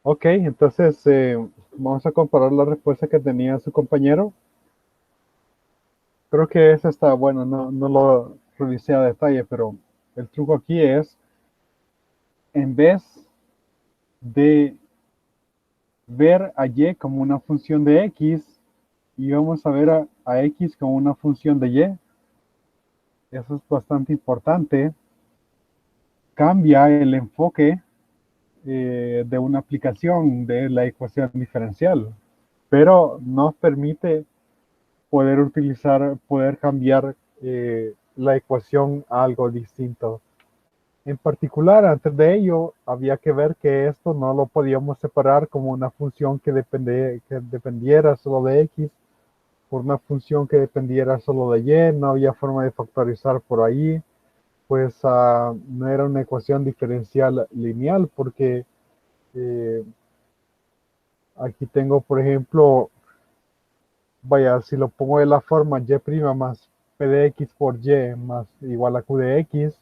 Ok, entonces vamos a comparar la respuesta que tenía su compañero. Creo que esa está bueno, no lo revisé a detalle, pero el truco aquí es, en vez de ver a y como una función de x, y vamos a ver a x como una función de y, eso es bastante importante, cambia el enfoque de una aplicación de la ecuación diferencial, pero nos permite poder cambiar la ecuación a algo distinto. En particular, antes de ello, había que ver que esto no lo podíamos separar como una función que dependiera solo de x, por una función que dependiera solo de y, no había forma de factorizar por ahí, pues no era una ecuación diferencial lineal, porque eh, aquí tengo, por ejemplo, vaya, si lo pongo de la forma y' más p de x por y más igual a q de x,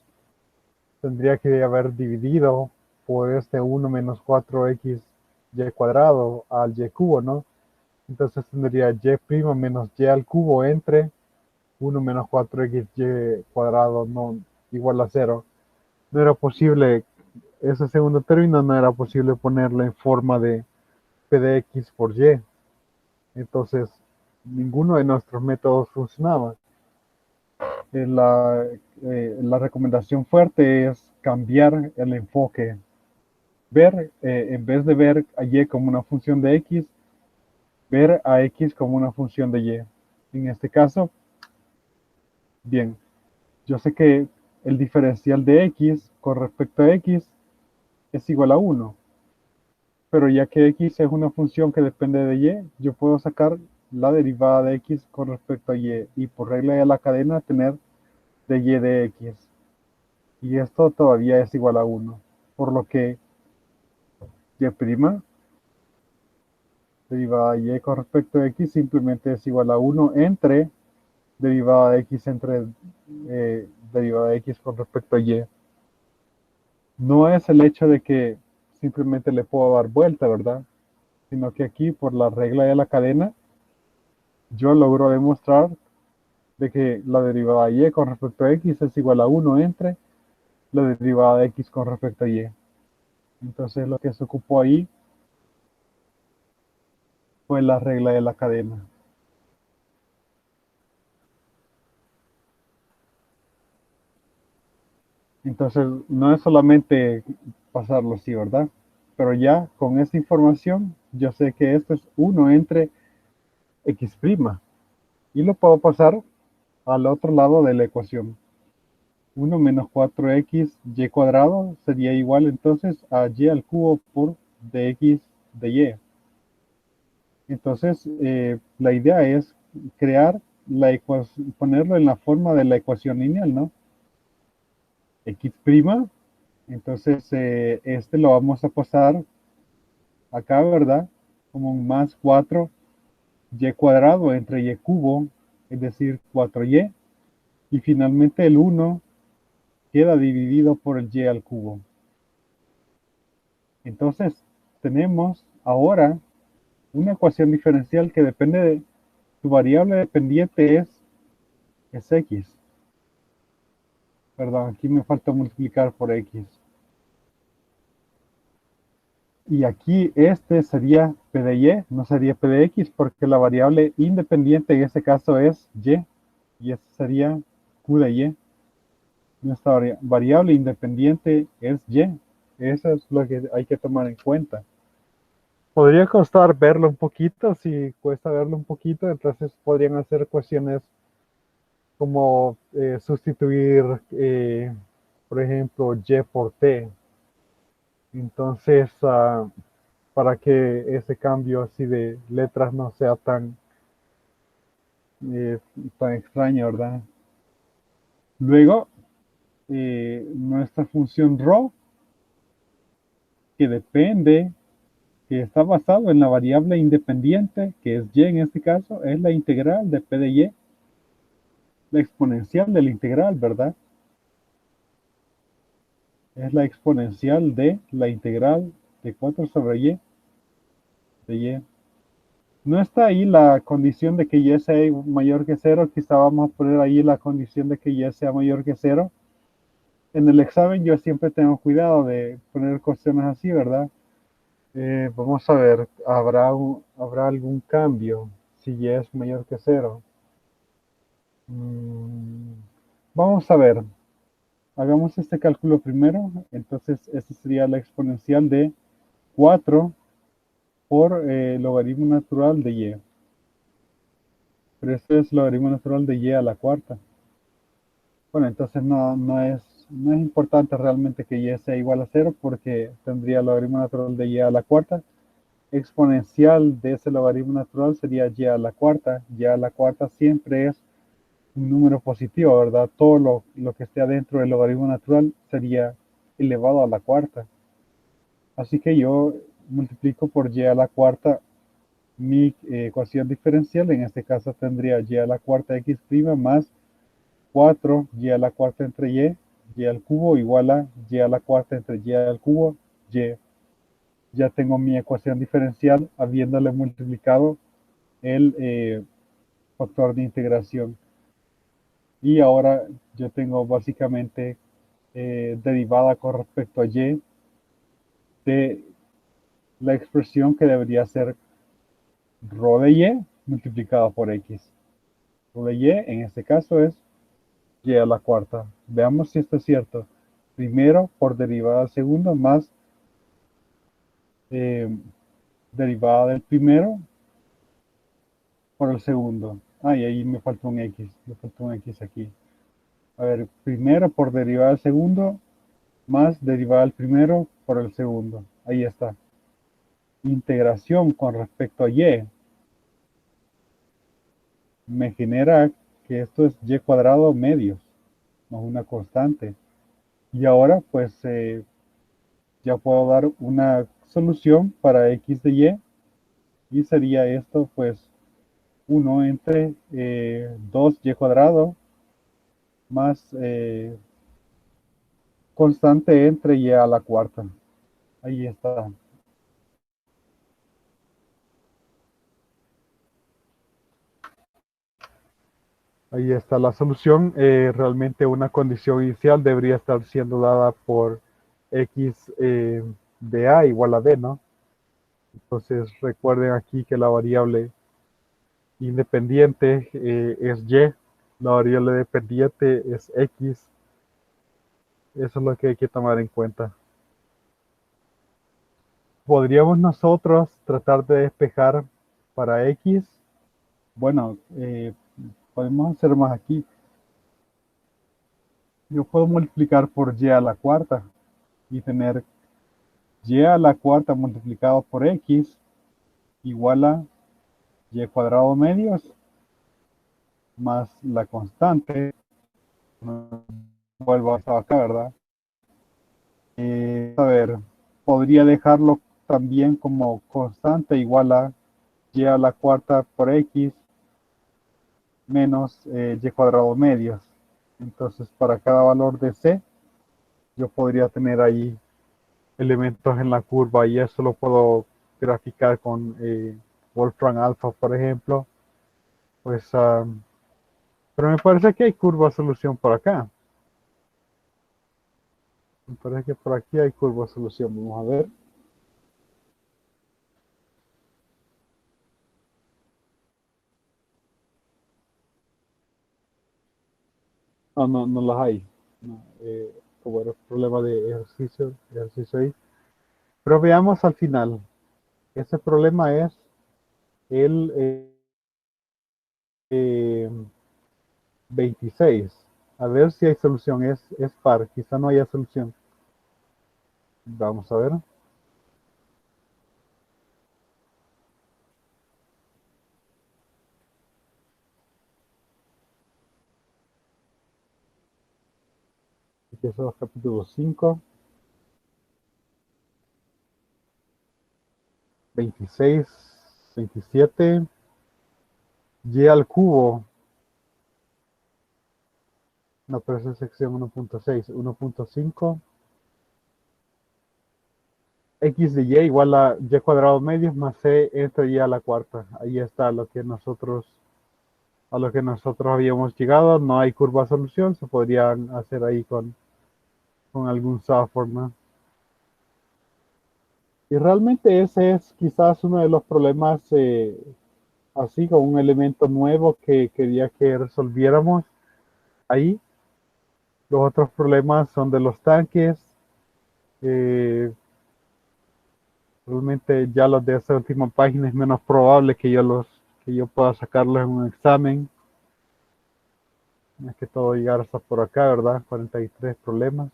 tendría que haber dividido por este 1 menos 4x y cuadrado al y cubo, ¿no? Entonces tendría y' menos y al cubo entre 1 menos 4x y cuadrado no igual a 0. No era posible, ese segundo término no era posible ponerlo en forma de p de x por y. Entonces, ninguno de nuestros métodos funcionaba. La recomendación fuerte es cambiar el enfoque. En vez de ver a y como una función de x, ver a x como una función de y. En este caso, bien, yo sé que el diferencial de x con respecto a x es igual a 1, pero ya que x es una función que depende de y, yo puedo sacar la derivada de x con respecto a y por regla de la cadena tener de y de x. Y esto todavía es igual a 1, por lo que y' derivada de y con respecto a x simplemente es igual a 1 entre derivada de x entre derivada de x con respecto a y. No es el hecho de que simplemente le puedo dar vuelta, ¿verdad? Sino que aquí, por la regla de la cadena, yo logro demostrar de que la derivada de y con respecto a x es igual a 1 entre la derivada de x con respecto a y. Entonces lo que se ocupó ahí fue la regla de la cadena. Entonces no es solamente pasarlo así, ¿verdad? Pero ya con esta información, yo sé que esto es 1 entre x'. Y lo puedo pasar al otro lado de la ecuación. 1 menos 4x y cuadrado sería igual entonces a y al cubo por dx de y. Entonces, la idea es crear la ecuación, ponerlo en la forma de la ecuación lineal, ¿no? X', entonces este lo vamos a pasar acá, ¿verdad? Como un más 4 y cuadrado entre y cubo, es decir, 4y, y finalmente el 1 queda dividido por el y al cubo. Entonces, tenemos ahora una ecuación diferencial que depende de su variable dependiente es x. Perdón, aquí me falta multiplicar por x. Y aquí este sería p de y, no sería p de x, porque la variable independiente en este caso es y este sería q de y. Nuestra variable independiente es y. Eso es lo que hay que tomar en cuenta. Podría costar verlo un poquito, si cuesta verlo un poquito, entonces podrían hacer cuestiones como sustituir, por ejemplo, y por t. Entonces, para que ese cambio así de letras no sea eh, tan extraño, ¿verdad? Luego, nuestra función ρ, que depende, que está basado en la variable independiente, que es y en este caso, es la integral de p de y, la exponencial de la integral, ¿verdad? Es la exponencial de la integral de 4 sobre y de y. No está ahí la condición de que y sea mayor que cero. Quizá vamos a poner ahí la condición de que y sea mayor que cero. En el examen yo siempre tengo cuidado de poner cuestiones así, ¿verdad? Vamos a ver, ¿habrá algún cambio si y es mayor que cero? Mm, vamos a ver, hagamos este cálculo primero. Entonces, esta sería la exponencial de 4 por logaritmo natural de y. Pero esto es logaritmo natural de y a la cuarta. Bueno, entonces no es importante realmente que y sea igual a cero porque tendría logaritmo natural de y a la cuarta. Exponencial de ese logaritmo natural sería y a la cuarta. Y a la cuarta siempre es un número positivo, ¿verdad? Todo lo que esté adentro del logaritmo natural sería elevado a la cuarta. Así que yo multiplico por y a la cuarta mi ecuación diferencial. En este caso tendría y a la cuarta x' más 4 y a la cuarta entre y al cubo igual a y a la cuarta entre y al cubo, y. Ya tengo mi ecuación diferencial habiéndole multiplicado el factor de integración. Y ahora yo tengo básicamente derivada con respecto a y de la expresión que debería ser rho de y multiplicado por x. Rho de y en este caso es y a la cuarta. Veamos si esto es cierto. Primero por derivada al segundo más eh, derivada del primero por el segundo. Ah, y ahí me falta un x. Me falta un x aquí. A ver, primero por derivada del segundo más derivada del primero por el segundo. Ahí está. Integración con respecto a y me genera que esto es y cuadrado medios, no es una constante. Y ahora pues ya puedo dar una solución para x de y sería esto pues 1 entre 2y cuadrado más constante entre y a la cuarta. Ahí está. Ahí está la solución. Realmente una condición inicial debería estar siendo dada por x de a igual a b, ¿no? Entonces recuerden aquí que la variable independiente es y, la variable dependiente es x. Eso es lo que hay que tomar en cuenta. ¿Podríamos nosotros tratar de despejar para x? Bueno, podemos hacer más aquí. Yo puedo multiplicar por y a la cuarta y tener y a la cuarta multiplicado por x igual a y cuadrado medios más la constante. Vuelvo hasta acá, ¿verdad? A ver, podría dejarlo también como constante igual a y a la cuarta por x menos y cuadrado medios. Entonces, para cada valor de c, yo podría tener ahí elementos en la curva y eso lo puedo graficar con Wolfram Alpha, por ejemplo. Pues, pero me parece que hay curva solución por acá. Me parece que por aquí hay curva solución. Vamos a ver. No, no, no las hay. No, como era problema de ejercicio ahí. Pero veamos al final. Ese problema es el 26. A ver si hay solución. Es par. Quizá no haya solución. Vamos a ver. Empiezo el capítulo 5. 26, 27. Y al cubo. No, pero esa es sección 1.6. 1.5 x de y igual a y cuadrado medios más c entre y a la cuarta. Ahí está a lo que nosotros habíamos llegado. No hay curva solución, se podrían hacer ahí con algún software, ¿no? Y realmente ese es quizás uno de los problemas, así como un elemento nuevo que quería que resolviéramos ahí. Los otros problemas son de los tanques. eh, Realmente ya los de esa última página es menos probable que yo pueda sacarlos en un examen. Es que todo llegar hasta por acá, ¿verdad? 43 problemas.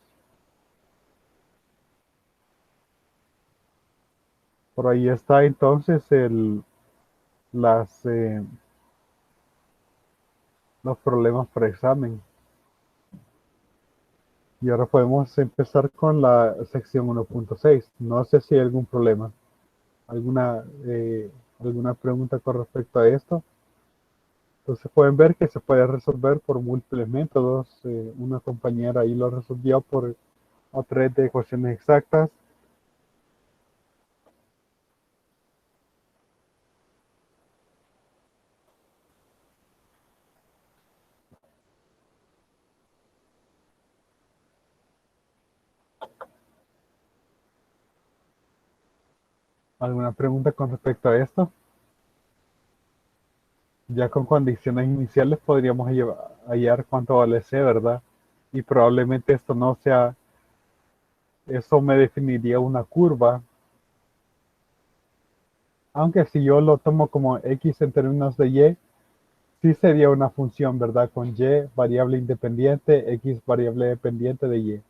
Por ahí está entonces las, los problemas por examen. Y ahora podemos empezar con la sección 1.6. No sé si hay algún problema, alguna, alguna pregunta con respecto a esto. Entonces pueden ver que se puede resolver por múltiples métodos. Una compañera ahí lo resolvió por a través de ecuaciones exactas. ¿Alguna pregunta con respecto a esto? Ya con condiciones iniciales podríamos hallar cuánto vale C, ¿verdad? Y probablemente esto no sea, eso me definiría una curva. Aunque si yo lo tomo como X en términos de Y, sí sería una función, ¿verdad? Con Y variable independiente, X variable dependiente de Y.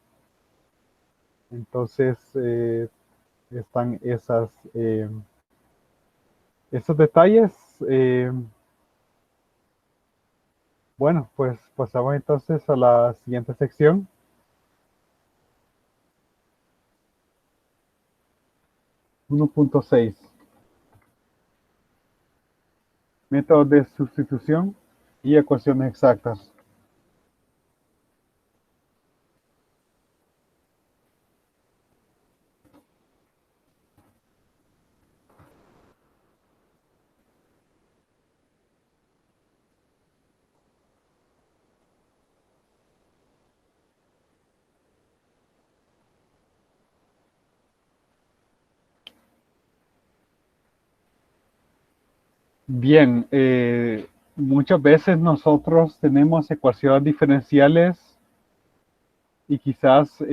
Entonces, están esos detalles. eh, bueno, pues pasamos entonces a la siguiente sección. 1.6. Métodos de sustitución y ecuaciones exactas. Bien, muchas veces nosotros tenemos ecuaciones diferenciales y quizás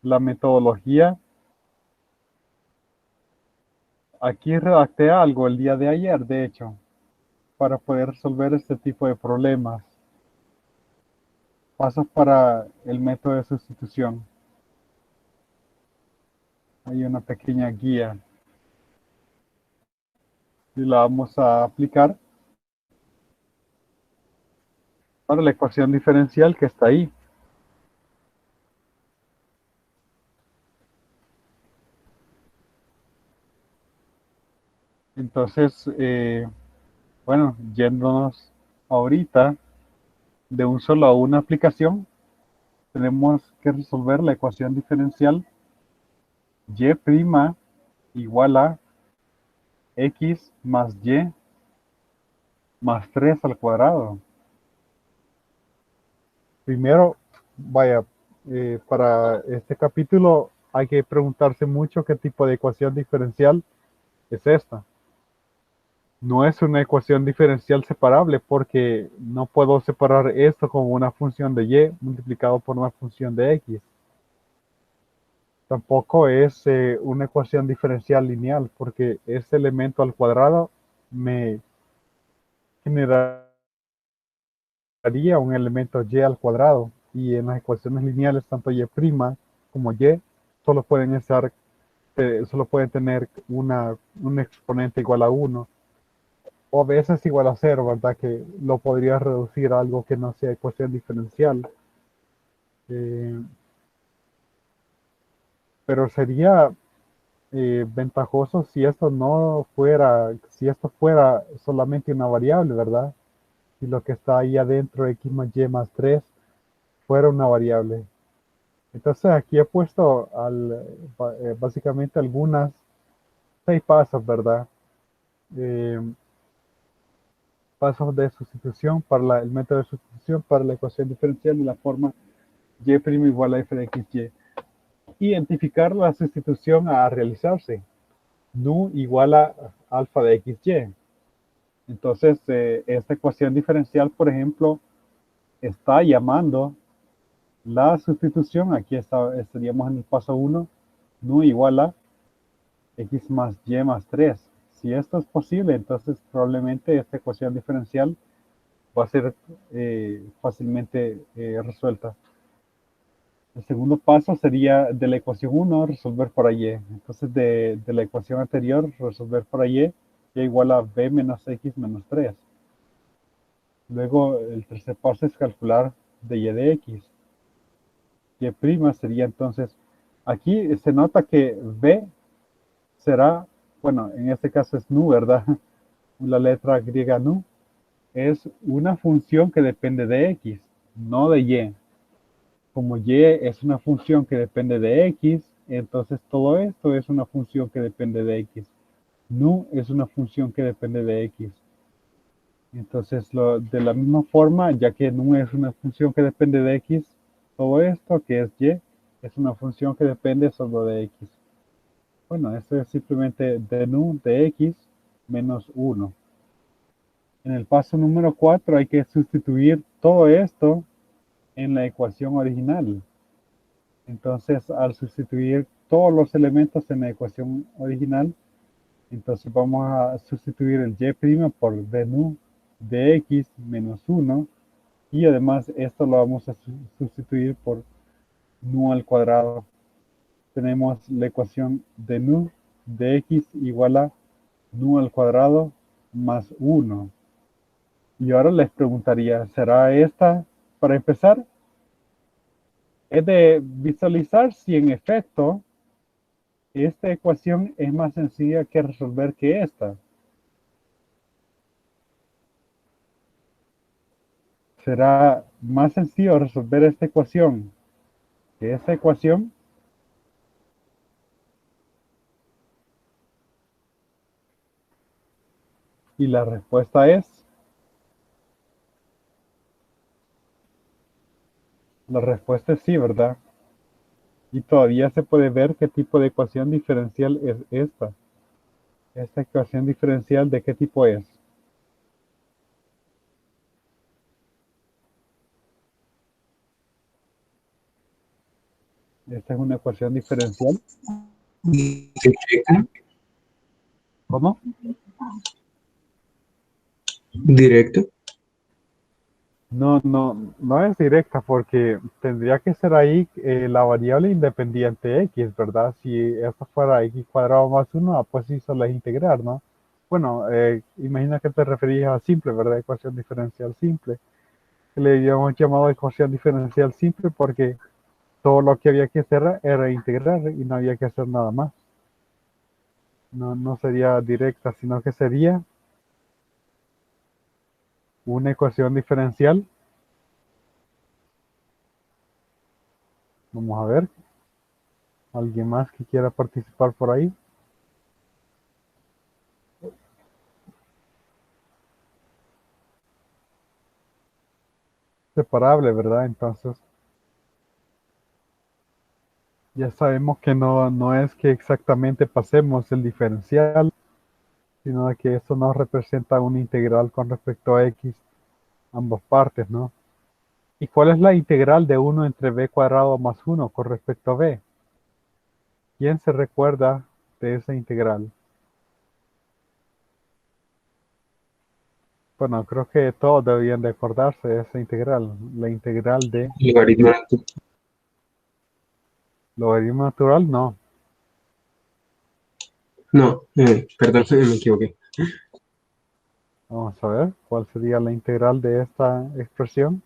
la metodología. Aquí redacté algo el día de ayer, de hecho, para poder resolver este tipo de problemas. Pasos para el método de sustitución. Hay una pequeña guía y la vamos a aplicar para la ecuación diferencial que está ahí. Entonces, bueno, yéndonos ahorita de un solo a una aplicación, tenemos que resolver la ecuación diferencial y' igual a x más y más 3 al cuadrado. Primero, vaya, para este capítulo hay que preguntarse mucho qué tipo de ecuación diferencial es esta. No es una ecuación diferencial separable porque no puedo separar esto como una función de y multiplicado por una función de x. Tampoco es una ecuación diferencial lineal porque este elemento al cuadrado me generaría un elemento y al cuadrado. Y en las ecuaciones lineales, tanto y' como y solo pueden estar, solo pueden tener un exponente igual a 1 o a veces igual a 0, ¿verdad? Que lo podría reducir a algo que no sea ecuación diferencial. Eh, pero sería ventajoso si esto no fuera, si esto fuera solamente una variable, ¿verdad? Si lo que está ahí adentro, x más y más 3, fuera una variable. Entonces aquí he puesto básicamente algunas 6 pasos, ¿verdad? Eh, pasos de sustitución para el método de sustitución para la ecuación diferencial de la forma y' igual a f de xy. Identificar la sustitución a realizarse. Nu igual a alfa de xy. Entonces, esta ecuación diferencial, por ejemplo, está llamando la sustitución. Aquí estaríamos en el paso 1. Nu igual a x más y más 3. Si esto es posible, entonces probablemente esta ecuación diferencial va a ser fácilmente resuelta. El segundo paso sería de la ecuación 1 resolver por y. Entonces de la ecuación anterior resolver por y igual a b menos x menos 3. Luego el tercer paso es calcular de y de x. Y' sería entonces, aquí se nota que b será, bueno, en este caso es nu, ¿verdad? La letra griega nu es una función que depende de x, no de y. Como y es una función que depende de x, entonces todo esto es una función que depende de x. Nu es una función que depende de x. Entonces, de la misma forma, ya que nu es una función que depende de x, todo esto que es y es una función que depende solo de x. Bueno, esto es simplemente de nu de x menos 1. En el paso número 4 hay que sustituir todo esto en la ecuación original. Entonces, al sustituir todos los elementos en la ecuación original, entonces vamos a sustituir el y' por d nu de x menos 1 y además esto lo vamos a sustituir por nu al cuadrado. Tenemos la ecuación de nu de x igual a nu al cuadrado más 1. Y ahora les preguntaría, ¿será esta, para empezar, es de visualizar si en efecto esta ecuación es más sencilla que resolver que esta? ¿Será más sencillo resolver esta ecuación que esta ecuación? Y la respuesta es, sí, ¿verdad? Y todavía se puede ver qué tipo de ecuación diferencial es esta. ¿Esta ecuación diferencial de qué tipo es? Esta es una ecuación diferencial. Directa. ¿Cómo? Directo. No, no, no es directa porque tendría que ser ahí la variable independiente x, ¿verdad? Si esto fuera x cuadrado más 1, pues sí solo es integrar, ¿no? Bueno, imagina que te referías a simple, ¿verdad? Ecuación diferencial simple. Le habíamos llamado ecuación diferencial simple porque todo lo que había que hacer era integrar y no había que hacer nada más. No, no sería directa, sino que sería una ecuación diferencial. Vamos a ver. ¿Alguien más que quiera participar por ahí? Separable, ¿verdad? Entonces, ya sabemos que no es que exactamente pasemos el diferencial, sino que eso nos representa una integral con respecto a x, ambas partes, ¿no? ¿Y cuál es la integral de 1 entre b cuadrado más 1 con respecto a b? ¿Quién se recuerda de esa integral? Bueno, creo que todos deberían de acordarse de esa integral. La integral de Logaritmo. logaritmo natural, no. No, perdón, me equivoqué. Vamos a ver, ¿cuál sería la integral de esta expresión?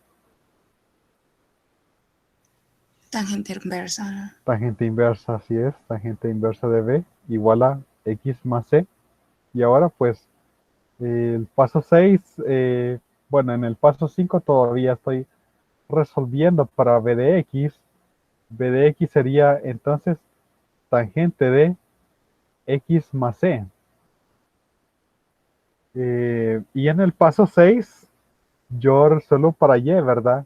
Tangente inversa. Tangente inversa, así es. Tangente inversa de b igual a x más c. Y ahora pues el paso 6, bueno, en el paso 5 todavía estoy resolviendo para b de x. B de X sería entonces tangente de X más C. Y en el paso 6, yo resuelvo para Y, ¿verdad?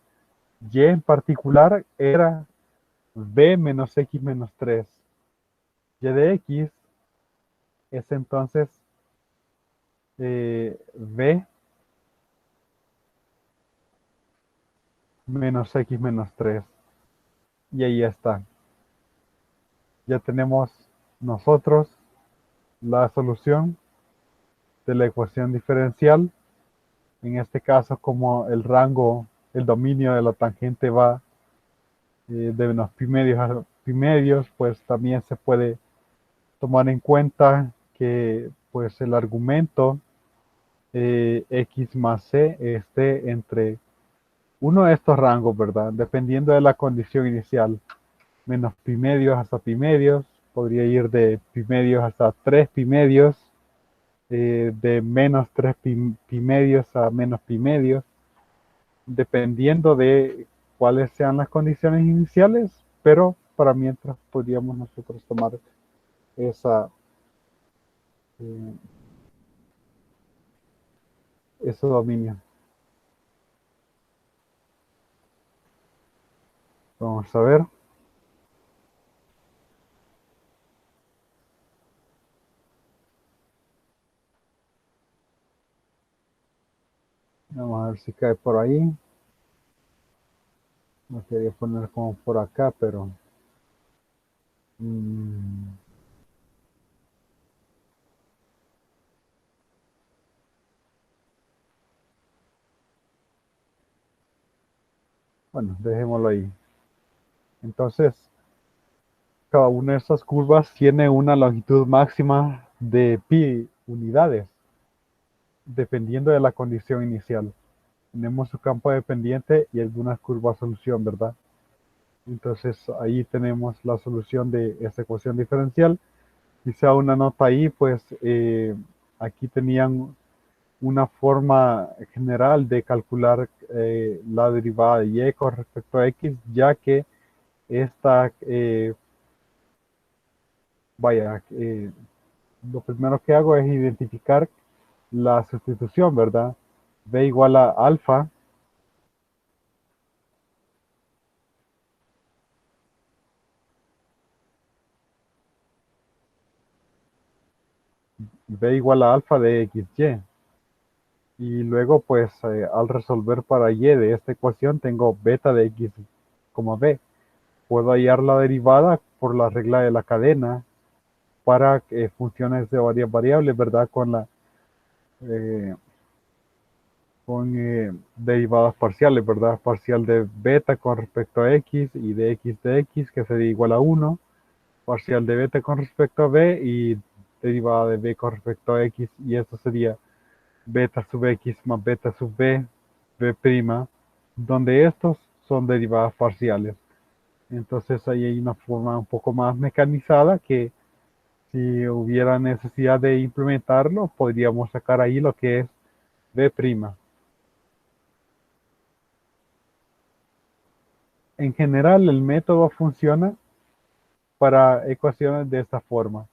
Y en particular era B menos X menos 3. Y de X es entonces B menos X menos 3. Y ahí está. Ya tenemos nosotros la solución de la ecuación diferencial. En este caso, como el rango, el dominio de la tangente va de menos pi medios a pi medios, pues también se puede tomar en cuenta que pues el argumento X más C esté entre uno de estos rangos, ¿verdad? Dependiendo de la condición inicial. Menos pi medios hasta pi medios, podría ir de pi medios hasta 3 pi medios, de menos 3 pi medios a menos pi medios, dependiendo de cuáles sean las condiciones iniciales, pero para mientras podríamos nosotros tomar esa, eh, ese dominio. Vamos a ver. Vamos a ver si cae por ahí. No quería poner como por acá, pero... bueno, dejémoslo ahí. Entonces, cada una de estas curvas tiene una longitud máxima de pi unidades, dependiendo de la condición inicial. Tenemos su campo dependiente y algunas curvas solución, ¿verdad? Entonces ahí tenemos la solución de esta ecuación diferencial. Quizá una nota ahí, pues aquí tenían una forma general de calcular la derivada de y con respecto a x, ya que esta, lo primero que hago es identificar la sustitución, ¿verdad? B igual a alfa, B igual a alfa de XY. Y luego, pues, al resolver para y de esta ecuación, tengo beta de x, b. Puedo hallar la derivada por la regla de la cadena para funciones de varias variables, ¿verdad? Eh, con derivadas parciales, ¿verdad? Parcial de beta con respecto a x y de x, que sería igual a 1. Parcial de beta con respecto a b y derivada de b con respecto a x. Y eso sería beta sub x más beta sub b, b', donde estos son derivadas parciales. Entonces ahí hay una forma un poco más mecanizada que si hubiera necesidad de implementarlo, podríamos sacar ahí lo que es b'. En general, el método funciona para ecuaciones de esta forma.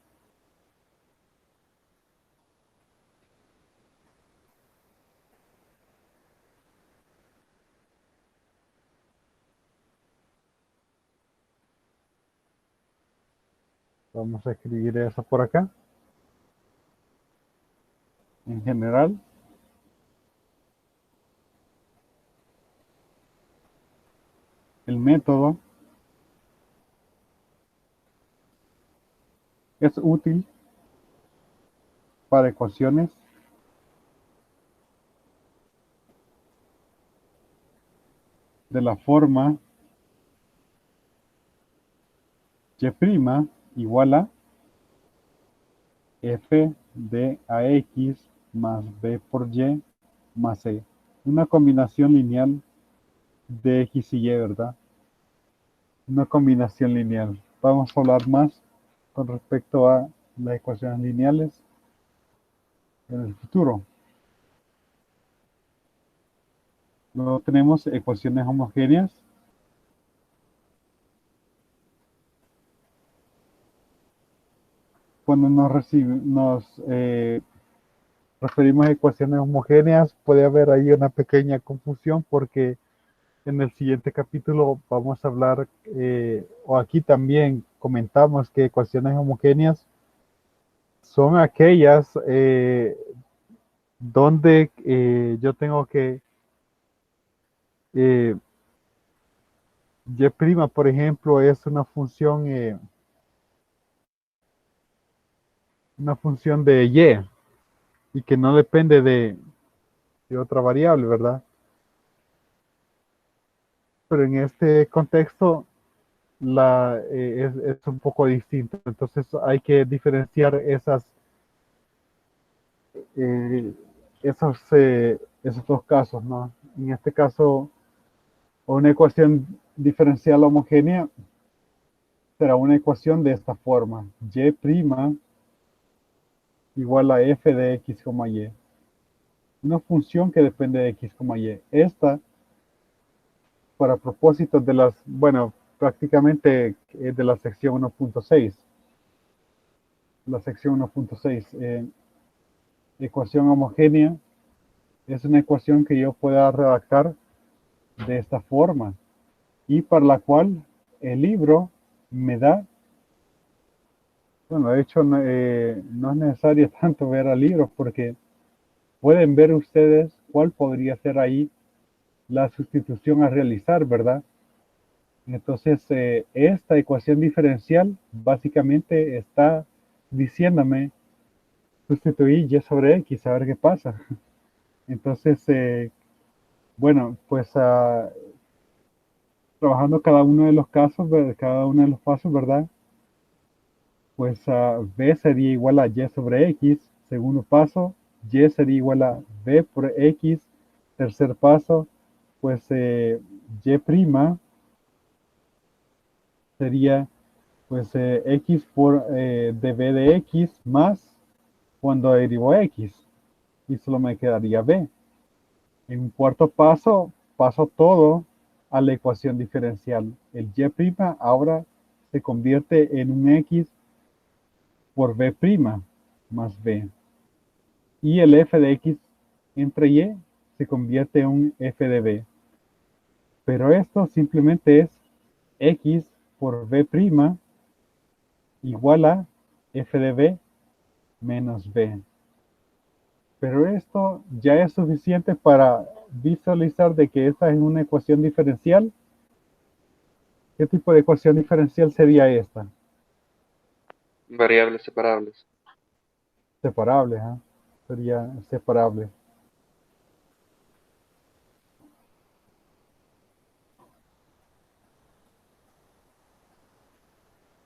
Vamos a escribir eso por acá. En general, el método es útil para ecuaciones de la forma y' igual a f de ax más b por y más c. Una combinación lineal de x y y, ¿verdad? Una combinación lineal. Vamos a hablar más con respecto a las ecuaciones lineales en el futuro. Luego tenemos ecuaciones homogéneas. cuando referimos a ecuaciones homogéneas, puede haber ahí una pequeña confusión porque en el siguiente capítulo vamos a hablar, o aquí también comentamos que ecuaciones homogéneas son aquellas donde yo tengo que eh, y', por ejemplo, es una función de y que no depende de otra variable, ¿verdad? Pero en este contexto es un poco distinto. Entonces hay que diferenciar eh, esos dos casos, ¿no? En este caso, una ecuación diferencial homogénea será una ecuación de esta forma. Y' igual a f de x, y. Una función que depende de x, y. Esta, para propósitos de bueno, prácticamente de la sección 1.6. La sección 1.6. Ecuación homogénea es una ecuación que yo pueda redactar de esta forma y para la cual el libro me da, bueno, de hecho no es necesario tanto ver a libros porque pueden ver ustedes cuál podría ser ahí la sustitución a realizar, ¿verdad? Entonces, esta ecuación diferencial básicamente está diciéndome sustituir y sobre x, a ver qué pasa. Entonces, bueno, pues trabajando cada uno de los casos, cada uno de los pasos, ¿verdad? Pues b sería igual a y sobre x, segundo paso, y sería igual a b por x, tercer paso, pues y' sería pues x por db de x más cuando derivo x, y solo me quedaría b. En un cuarto paso, paso todo a la ecuación diferencial. El y' ahora se convierte en un x por b' más b. Y el f de x entre y se convierte en un f de b. Pero esto simplemente es x por b' igual a f de b menos b. Pero esto ya es suficiente para visualizar de que esta es una ecuación diferencial. ¿Qué tipo de ecuación diferencial sería esta? Variables separables. Separable, ¿eh? Sería separable.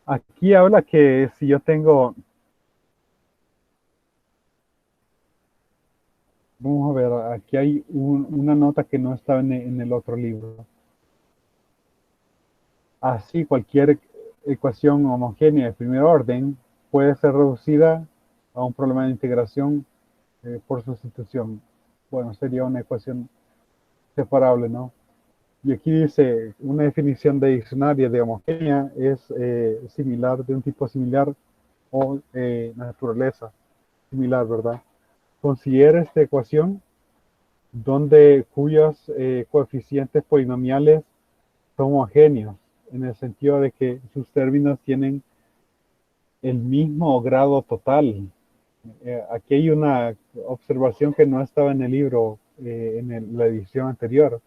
Aquí habla que si yo tengo, vamos a ver, aquí hay una nota que no estaba en el otro libro. Así, cualquier ecuación homogénea de primer orden puede ser reducida a un problema de integración por sustitución. Bueno, sería una ecuación separable, ¿no? Y aquí dice, una definición de diccionario de homogénea es similar, de un tipo similar o naturaleza similar, ¿verdad? Considera esta ecuación cuyos coeficientes polinomiales son homogéneos, en el sentido de que sus términos tienen el mismo grado total. Aquí hay una observación que no estaba en el libro, en la edición anterior.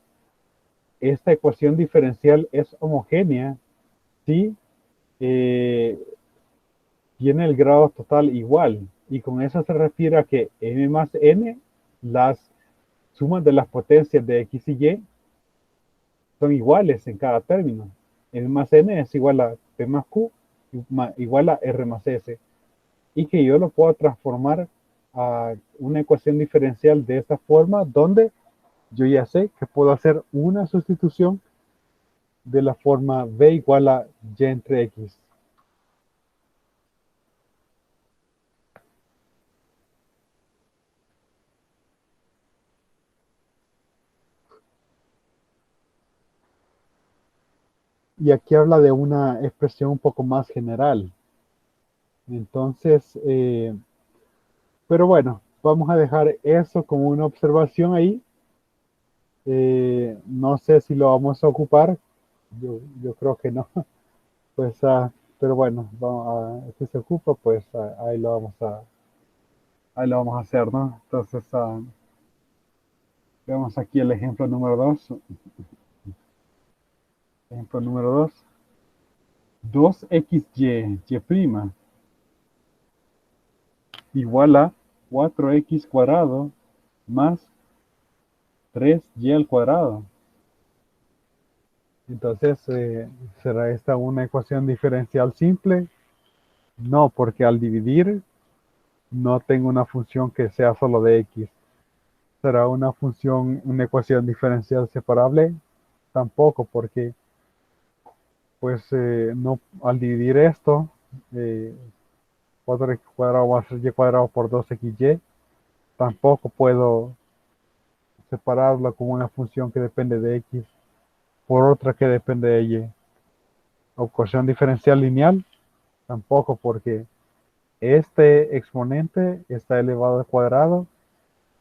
Esta ecuación diferencial es homogénea si tiene el grado total igual. Y con eso se refiere a que m más n, las sumas de las potencias de x y y, son iguales en cada término. M más n es igual a p más q igual a r más s. Y que yo lo puedo transformar a una ecuación diferencial de esta forma, donde yo ya sé que puedo hacer una sustitución de la forma b igual a y entre x. Y aquí habla de una expresión un poco más general. Entonces, pero bueno, vamos a dejar eso como una observación ahí. No sé si lo vamos a ocupar. Yo creo que no. Pues, pero bueno, si se ocupa, pues ahí lo vamos a hacer, ¿no? Entonces, veamos aquí el ejemplo número 2. Ejemplo número 2. 2xy, y' igual a 4x cuadrado más 3y al cuadrado. Entonces, ¿será esta una ecuación diferencial simple? No, porque al dividir no tengo una función que sea solo de x. ¿Será una ecuación diferencial separable? Tampoco, porque pues no, al dividir esto, eh, 4x cuadrado va a ser y cuadrado por 2xy, tampoco puedo separarlo como una función que depende de x por otra que depende de y. Ecuación diferencial lineal, tampoco, porque este exponente está elevado al cuadrado.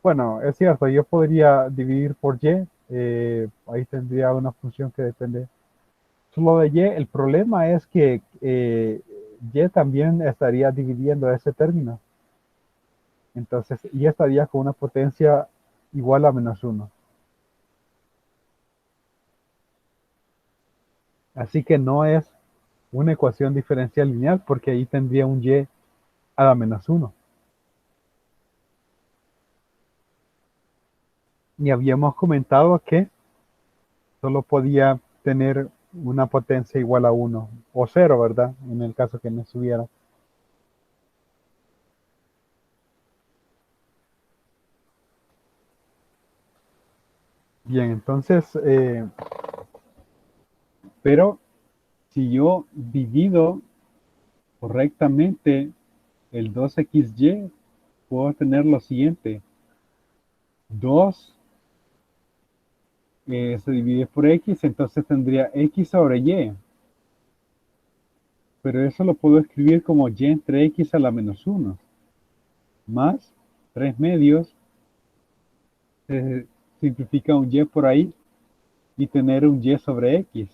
Bueno, es cierto, yo podría dividir por y, ahí tendría una función que depende solo de y. El problema es que y también estaría dividiendo ese término. Entonces, y estaría con una potencia igual a -1. Así que no es una ecuación diferencial lineal porque ahí tendría un y a la -1. Y habíamos comentado que solo podía tener una potencia igual a 1 o 0, ¿verdad? En el caso que no estuviera. Bien, entonces, pero si yo divido correctamente el 2xy, puedo tener lo siguiente. 2 se divide por x, entonces tendría x sobre y. Pero eso lo puedo escribir como y entre x a la -1. Más 3 medios. Se simplifica un y por ahí y tener un y sobre x.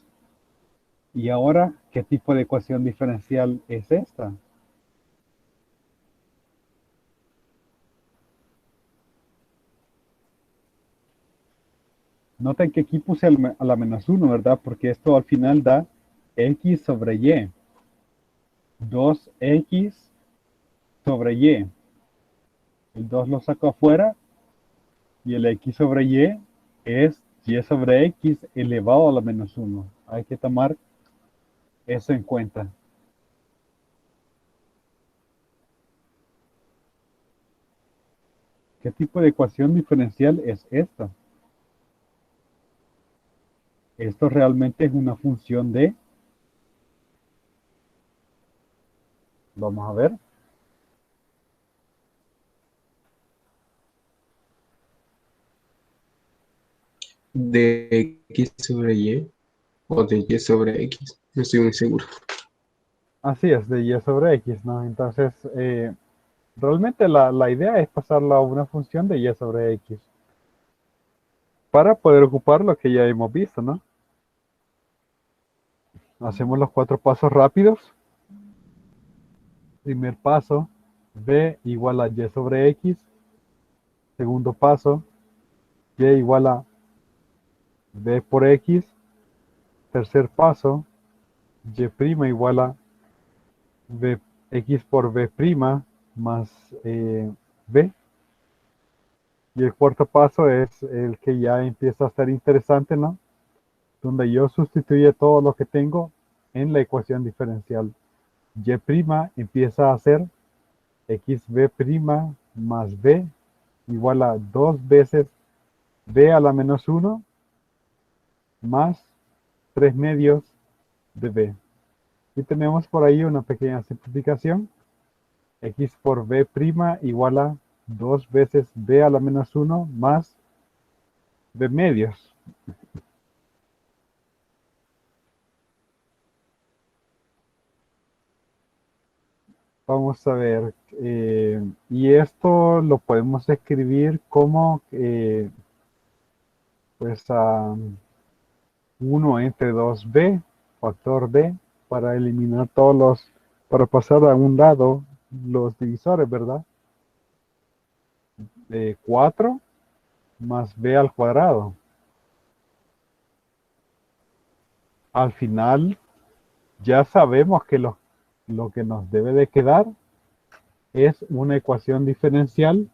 Y ahora, ¿qué tipo de ecuación diferencial es esta? Noten que aquí puse a la -1, ¿verdad? Porque esto al final da x sobre y. 2x sobre y. El 2 lo saco afuera y el x sobre y es y sobre x elevado a la -1. Hay que tomar eso en cuenta. ¿Qué tipo de ecuación diferencial es esta? Esto realmente es una función de... Vamos a ver. De X sobre Y o de Y sobre X. No estoy muy seguro. Así es, de y sobre x, ¿no? Entonces, realmente la idea es pasarla a una función de y sobre x para poder ocupar lo que ya hemos visto, ¿no? Hacemos los 4 pasos rápidos. Primer paso, b igual a y sobre x. Segundo paso, y igual a b por x. Tercer paso, y' igual a b, x por b' más b. Y el cuarto paso es el que ya empieza a ser interesante, ¿no? Donde yo sustituyo todo lo que tengo en la ecuación diferencial. Y' empieza a ser xb' más b igual a 2 veces b a la -1 más 3 medios de b. Y tenemos por ahí una pequeña simplificación. X por b' igual a 2 veces b a la -1 más b medios. Vamos a ver. Y esto lo podemos escribir como pues a 1 entre 2b, factor b, para eliminar para pasar a un lado los divisores, ¿verdad? 4 más b al cuadrado. Al final ya sabemos que lo que nos debe de quedar es una ecuación diferencial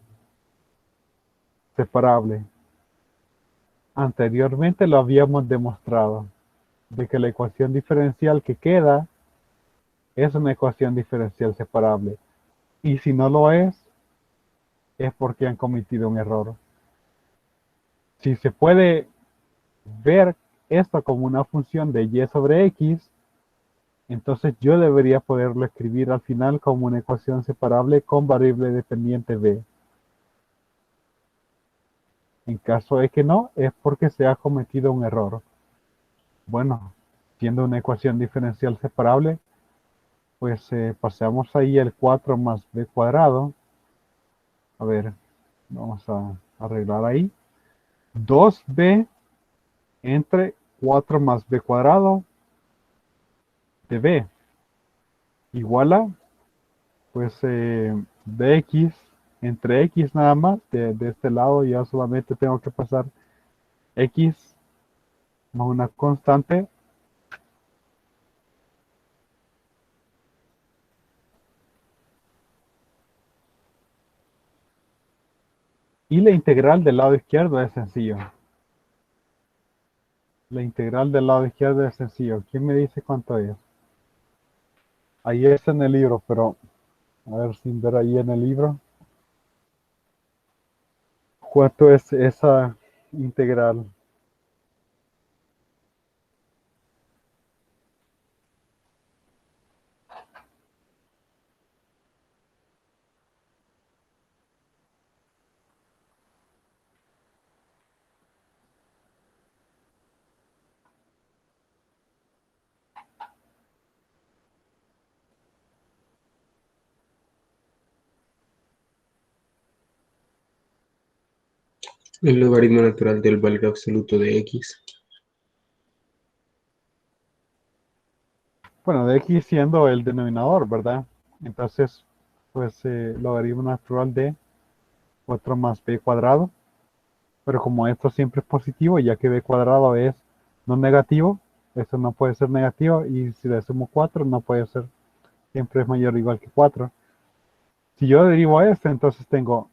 separable. Anteriormente lo habíamos demostrado, de que la ecuación diferencial que queda es una ecuación diferencial separable. Y si no lo es porque han cometido un error. Si se puede ver esto como una función de y sobre x, entonces yo debería poderlo escribir al final como una ecuación separable con variable dependiente b. En caso de que no, es porque se ha cometido un error. Bueno, siendo una ecuación diferencial separable, pues pasamos ahí el 4 más b cuadrado. A ver, vamos a arreglar ahí. 2b entre 4 más b cuadrado de b igual a, pues, bx entre x nada más. De este lado ya solamente tengo que pasar x más una constante. Y la integral del lado izquierdo es sencillo. La integral del lado izquierdo es sencillo. ¿Quién me dice cuánto es? Ahí es en el libro, pero a ver sin ver ahí en el libro. ¿Cuánto es esa integral? El logaritmo natural del valor absoluto de x. Bueno, de x siendo el denominador, ¿verdad? Entonces, pues logaritmo natural de 4 más b cuadrado. Pero como esto siempre es positivo, ya que b cuadrado es no negativo, eso no puede ser negativo. Y si le sumo 4, no puede ser, siempre es mayor o igual que 4. Si yo derivo esto, entonces tengo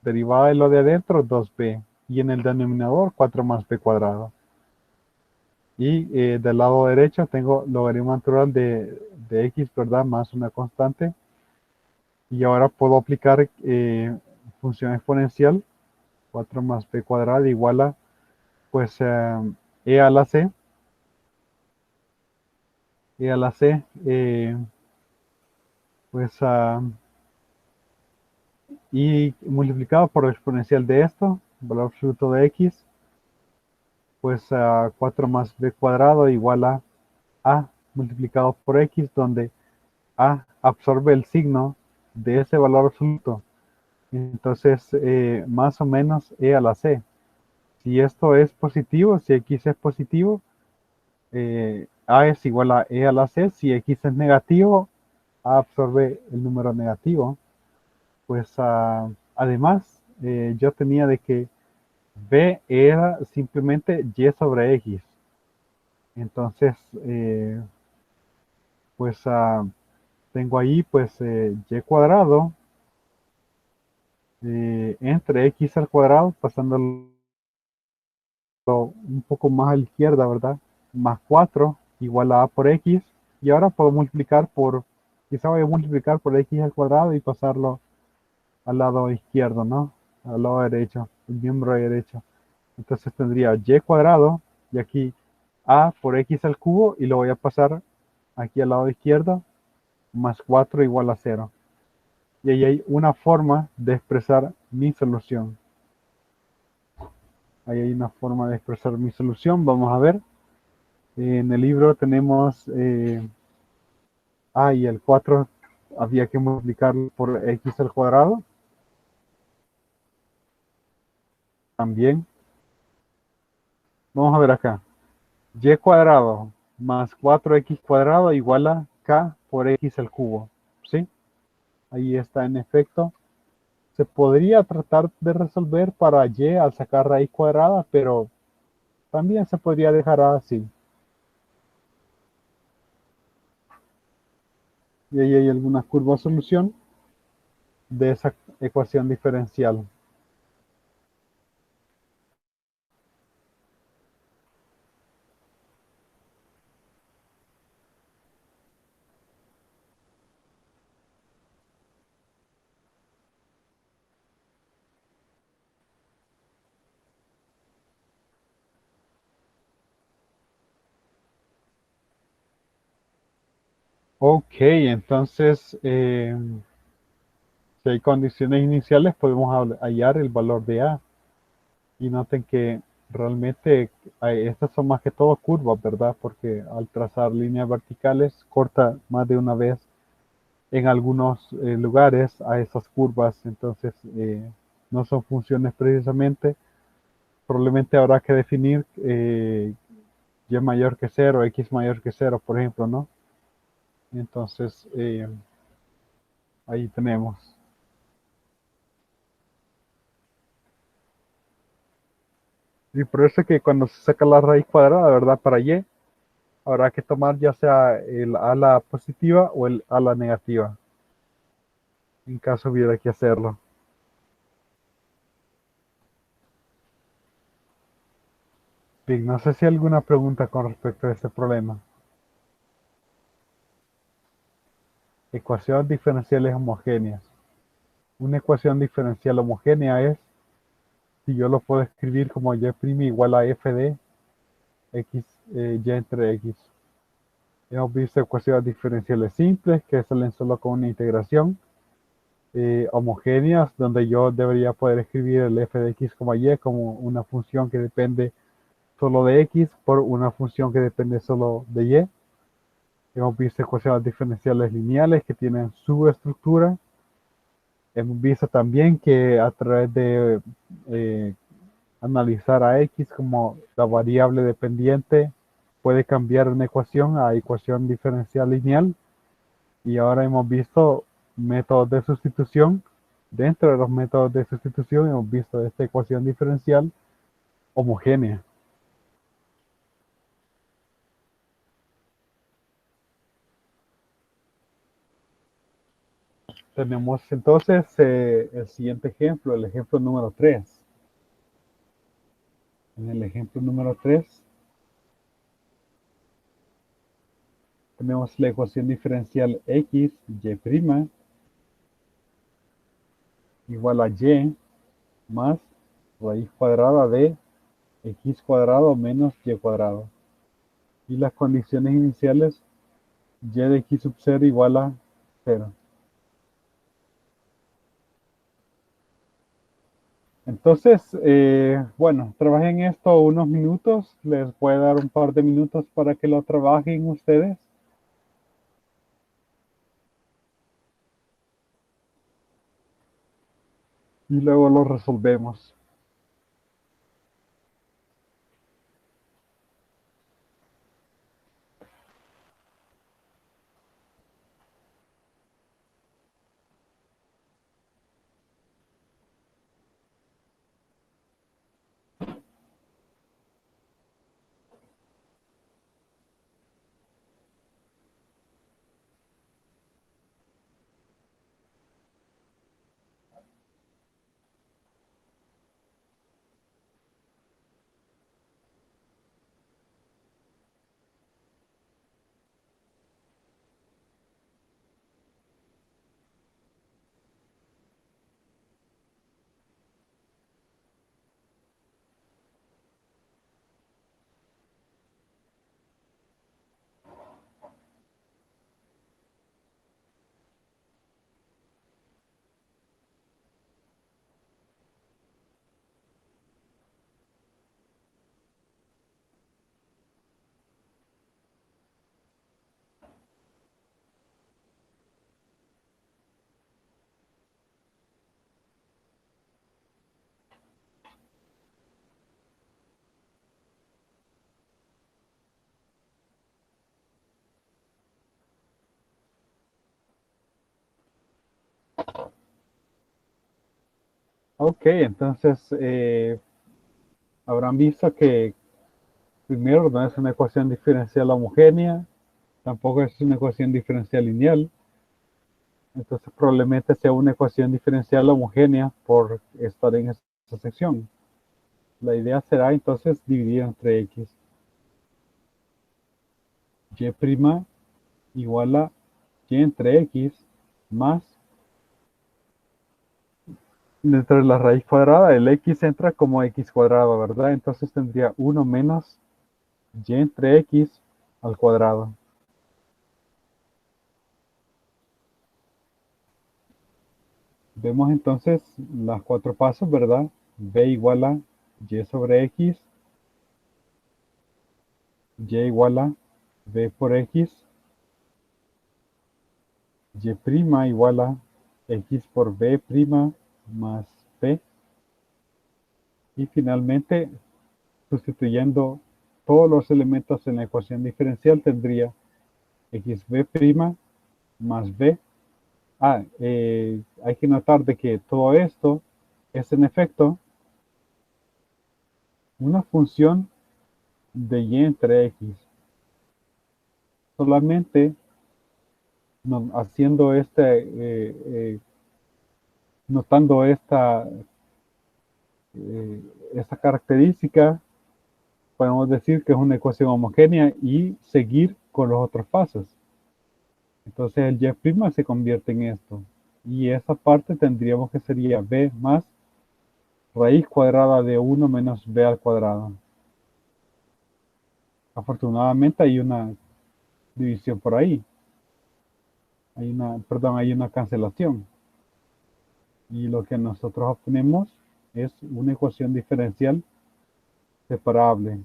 derivada de lo de adentro, 2b. Y en el denominador, 4 más b cuadrado. Y del lado derecho tengo logaritmo natural de x, ¿verdad? Más una constante. Y ahora puedo aplicar función exponencial. 4 más b cuadrado igual a, pues, e a la c. E a la c, pues, y multiplicado por el exponencial de esto, valor absoluto de x, pues 4 más b cuadrado igual a multiplicado por x, donde a absorbe el signo de ese valor absoluto. Entonces, más o menos e a la c. Si esto es positivo, si x es positivo, a es igual a e a la c. Si x es negativo, a absorbe el número negativo. Pues además, yo tenía de que b era simplemente y sobre x. Entonces, pues tengo ahí pues y cuadrado entre x al cuadrado, pasándolo un poco más a la izquierda, ¿verdad? Más 4 igual a por x. Y ahora puedo multiplicar quizá voy a multiplicar por x al cuadrado y pasarlo al lado izquierdo, ¿no? Al lado derecho, el miembro derecho. Entonces tendría y cuadrado y aquí a por x al cubo y lo voy a pasar aquí al lado izquierdo, más 4 igual a 0. Y ahí hay una forma de expresar mi solución. Ahí hay una forma de expresar mi solución. Vamos a ver. En el libro tenemos, y el 4 había que multiplicarlo por x al cuadrado. También. Vamos a ver acá. Y cuadrado más 4x cuadrado igual a k por x al cubo. ¿Sí? Ahí está en efecto. Se podría tratar de resolver para y al sacar raíz cuadrada, pero también se podría dejar así. Y ahí hay alguna curva solución de esa ecuación diferencial. Ok, entonces, si hay condiciones iniciales, podemos hallar el valor de A. Y noten que realmente estas son más que todo curvas, ¿verdad? Porque al trazar líneas verticales, corta más de una vez en algunos lugares a esas curvas. Entonces, no son funciones precisamente. Probablemente habrá que definir y mayor que cero, x mayor que cero, por ejemplo, ¿no? Entonces, ahí tenemos. Y por eso que cuando se saca la raíz cuadrada, ¿verdad? Para y, habrá que tomar ya sea el ala positiva o el ala negativa, en caso hubiera que hacerlo. Bien, no sé si hay alguna pregunta con respecto a este problema. Ecuaciones diferenciales homogéneas. Una ecuación diferencial homogénea es si yo lo puedo escribir como y' igual a f de x, y entre x. Hemos visto ecuaciones diferenciales simples que salen solo con una integración. Homogéneas, donde yo debería poder escribir el f de x como y como una función que depende solo de x por una función que depende solo de y. Hemos visto ecuaciones diferenciales lineales que tienen su estructura. Hemos visto también que a través de analizar a x como la variable dependiente puede cambiar una ecuación a ecuación diferencial lineal. Y ahora hemos visto métodos de sustitución. Dentro de los métodos de sustitución hemos visto esta ecuación diferencial homogénea. Tenemos entonces el siguiente ejemplo, el ejemplo número 3. En el ejemplo número 3 tenemos la ecuación diferencial x, y' igual a y más raíz cuadrada de x cuadrado menos y cuadrado. Y las condiciones iniciales, y de x sub 0 igual a 0. Entonces, bueno, trabajen esto unos minutos. Les voy a dar un par de minutos para que lo trabajen ustedes. Y luego lo resolvemos. Ok, entonces habrán visto que primero no es una ecuación diferencial homogénea, tampoco es una ecuación diferencial lineal, entonces probablemente sea una ecuación diferencial homogénea por estar en esta sección. La idea será entonces dividir entre x. Y' igual a y entre x más, dentro de la raíz cuadrada, el x entra como x cuadrado, ¿verdad? Entonces tendría 1 menos y entre x al cuadrado. Vemos entonces los 4 pasos, ¿verdad? B igual a y sobre x, y igual a b por x, y' igual a x por b' más b, y finalmente, sustituyendo todos los elementos en la ecuación diferencial, tendría xb' más b. Hay que notar de que todo esto es en efecto una función de y entre x. Solamente haciendo notando esta característica, podemos decir que es una ecuación homogénea y seguir con los otros pasos. Entonces el y' se convierte en esto. Y esa parte tendríamos que sería b más raíz cuadrada de 1 menos b al cuadrado. Afortunadamente hay una división por ahí. Hay una cancelación. Y lo que nosotros obtenemos es una ecuación diferencial separable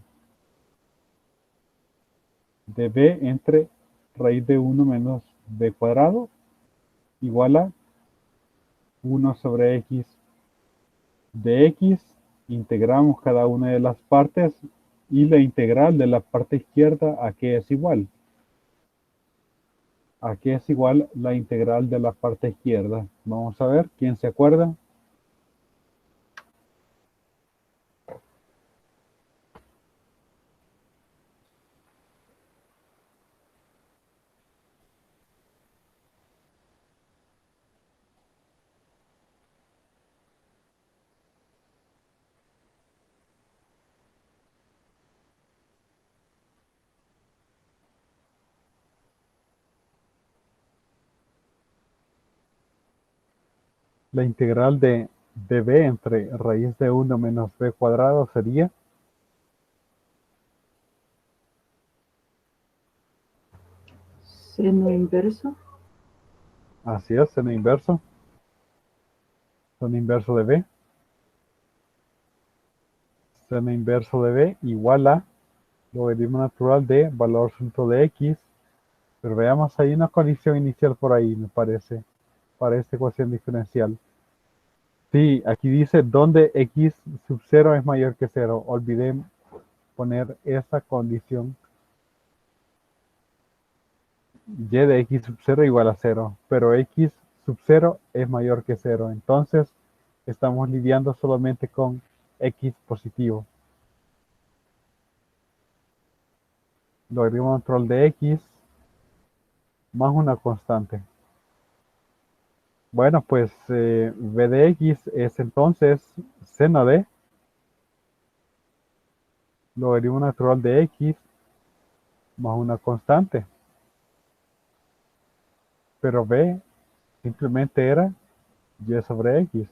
de b entre raíz de 1 menos b cuadrado igual a 1 sobre x de x. Integramos cada una de las partes y la integral de la parte izquierda, ¿a qué es igual? ¿A qué es igual la integral de la parte izquierda? Vamos a ver, ¿quién se acuerda? La integral de b entre raíz de 1 menos b cuadrado sería, Seno inverso. así es, seno inverso de b. Seno inverso de b igual a logaritmo natural de valor absoluto de x. Pero veamos, hay una condición inicial por ahí, me parece, para esta ecuación diferencial. Sí, aquí dice donde x sub 0 es mayor que 0. Olvidé poner esa condición. Y de x sub 0 igual a 0, pero x sub 0 es mayor que 0. Entonces, estamos lidiando solamente con x positivo. Logaritmo natural de x más una constante. Bueno, pues b de x es entonces seno de logaritmo natural de x más una constante. Pero b simplemente era y sobre x.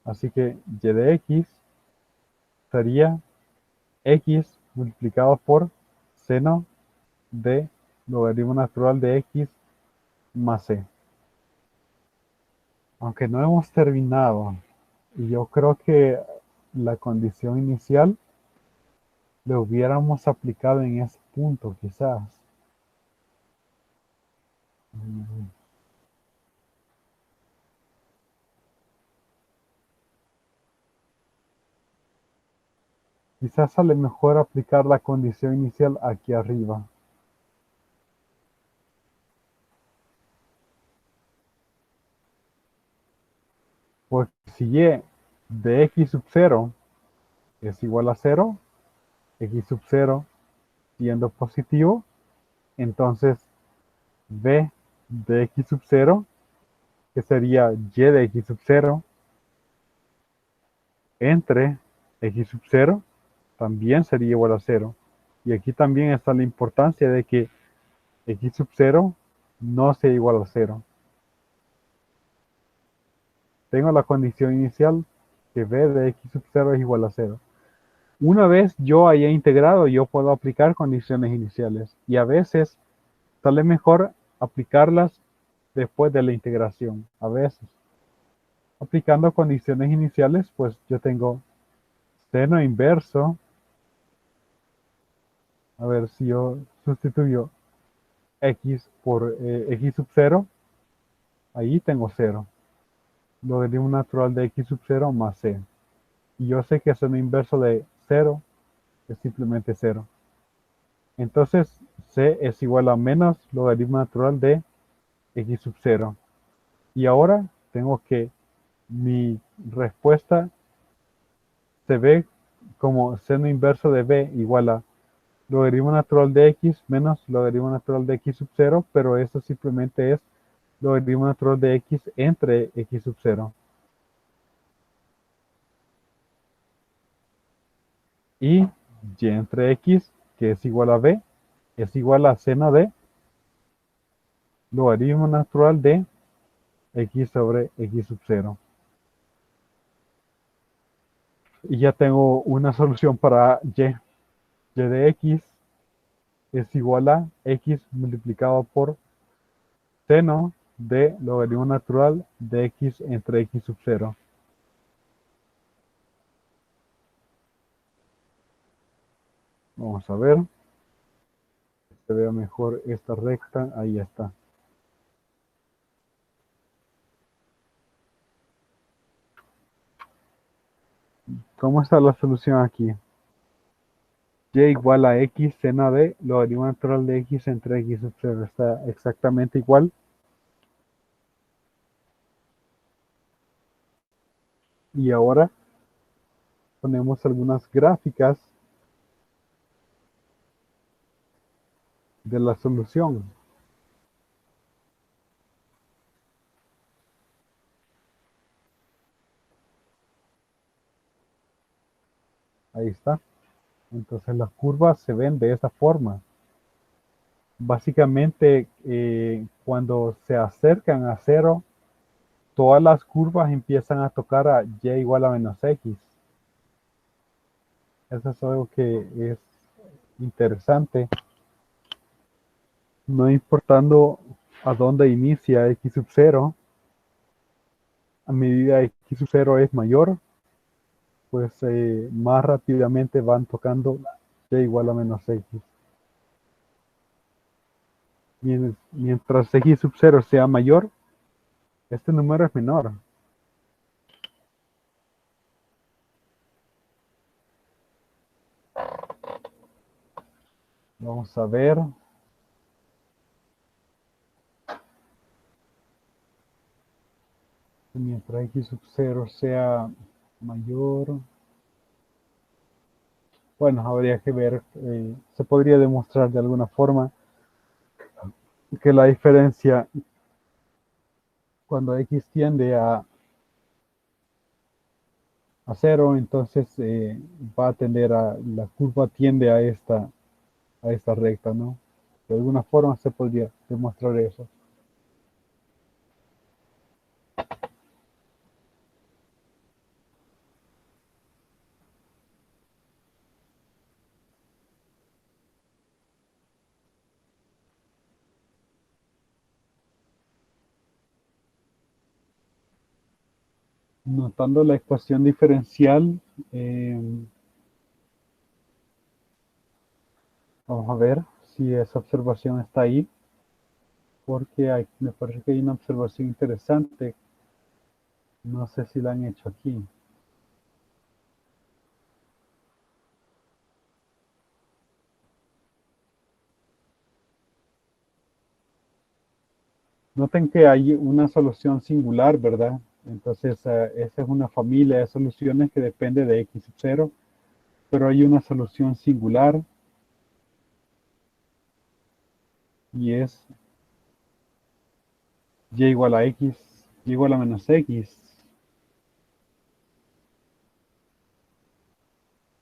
Así que y de x sería x multiplicado por seno de logaritmo natural de x más c. Aunque no hemos terminado, y yo creo que la condición inicial le hubiéramos aplicado en ese punto, quizás. Quizás sale mejor aplicar la condición inicial aquí arriba. Pues si y de x sub 0 es igual a 0, x sub 0 siendo positivo, entonces b de x sub 0, que sería y de x sub 0, entre x sub 0, también sería igual a 0. Y aquí también está la importancia de que x sub 0 no sea igual a 0. Tengo la condición inicial que b de x sub 0 es igual a 0. Una vez yo haya integrado, yo puedo aplicar condiciones iniciales. Y a veces sale mejor aplicarlas después de la integración. A veces. Aplicando condiciones iniciales, pues yo tengo seno inverso. A ver si yo sustituyo x por x sub 0. Ahí tengo 0. Logaritmo natural de x sub 0 más c. Y yo sé que seno inverso de 0 es simplemente 0. Entonces, c es igual a menos logaritmo natural de x sub 0. Y ahora tengo que mi respuesta se ve como seno inverso de b igual a logaritmo natural de x menos logaritmo natural de x sub 0, pero eso simplemente es logaritmo natural de x entre x sub 0. Y y entre x, que es igual a b, es igual a seno de logaritmo natural de x sobre x sub 0. Y ya tengo una solución para y. Y de x es igual a x multiplicado por seno de logaritmo natural de x entre x sub 0. Vamos a ver. Se vea mejor esta recta. Ahí está. ¿Cómo está la solución aquí? Y igual a x seno de logaritmo natural de x entre x sub 0. Está exactamente igual. Y ahora ponemos algunas gráficas de la solución. Ahí está. Entonces las curvas se ven de esa forma. Básicamente, cuando se acercan a 0, todas las curvas empiezan a tocar a y igual a menos x. Eso es algo que es interesante. No importando a dónde inicia x sub 0, a medida que x sub 0 es mayor, pues más rápidamente van tocando y igual a menos x. Mientras x sub 0 sea mayor, este número es menor. Vamos a ver. Mientras x sub 0 sea mayor. Bueno, habría que ver. Se podría demostrar de alguna forma que la diferencia cuando x tiende a 0, entonces va a tender la curva tiende a esta recta, ¿no? De alguna forma se podría demostrar eso. Notando la ecuación diferencial, vamos a ver si esa observación está ahí, porque me parece que hay una observación interesante. No sé si la han hecho aquí. Noten que hay una solución singular, ¿verdad? Entonces, esa es una familia de soluciones que depende de x sub 0, pero hay una solución singular y es y igual a x, y igual a menos x.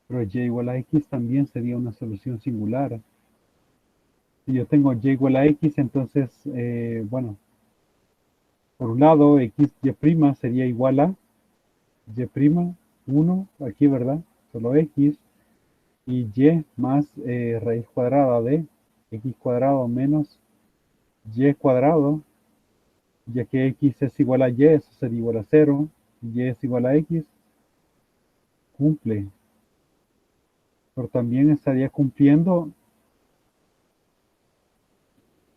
Pero y igual a x también sería una solución singular. Si yo tengo y igual a x, entonces, bueno, por un lado, x, y' sería igual a y', 1, aquí, ¿verdad? Solo x, y y más raíz cuadrada de x cuadrado menos y cuadrado, ya que x es igual a y, eso sería igual a 0, y es igual a x, cumple. Pero también estaría cumpliendo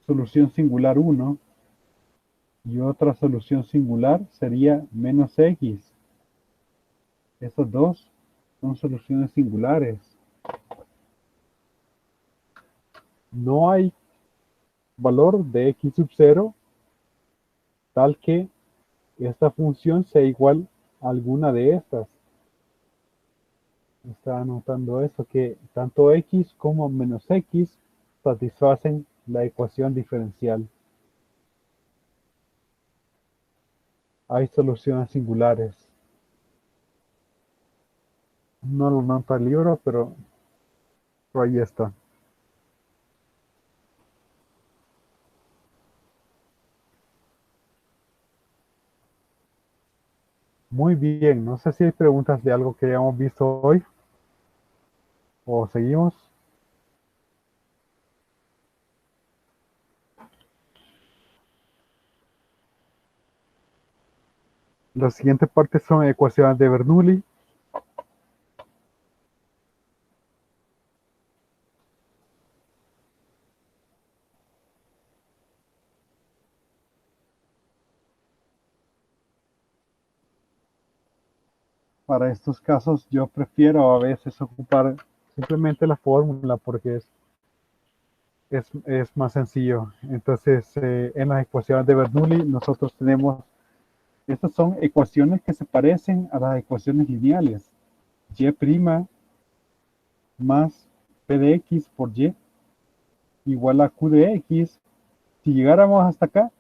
solución singular 1, y otra solución singular sería menos x. Esos dos son soluciones singulares. No hay valor de x sub 0 tal que esta función sea igual a alguna de estas. Está anotando eso, que tanto x como menos x satisfacen la ecuación diferencial. Hay soluciones singulares. No lo nota el libro, pero ahí está. Muy bien, no sé si hay preguntas de algo que hayamos visto hoy o seguimos. La siguiente parte son ecuaciones de Bernoulli. Para estos casos yo prefiero a veces ocupar simplemente la fórmula porque es más sencillo. Entonces, en las ecuaciones de Bernoulli nosotros tenemos, estas son ecuaciones que se parecen a las ecuaciones lineales. Y' más p de x por y igual a q de x. Si llegáramos hasta acá,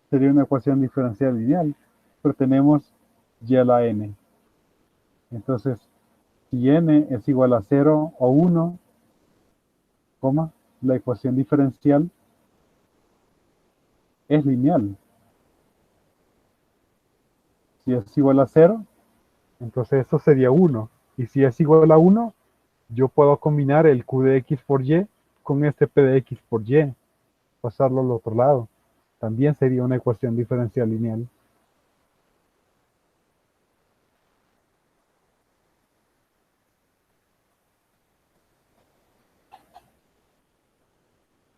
sería una ecuación diferencial lineal, pero tenemos y a la n. Entonces, si n es igual a 0 o 1, la ecuación diferencial es lineal. Si es igual a 0, entonces eso sería 1. Y si es igual a 1, yo puedo combinar el q de x por y con este p de x por y, pasarlo al otro lado. También sería una ecuación diferencial lineal.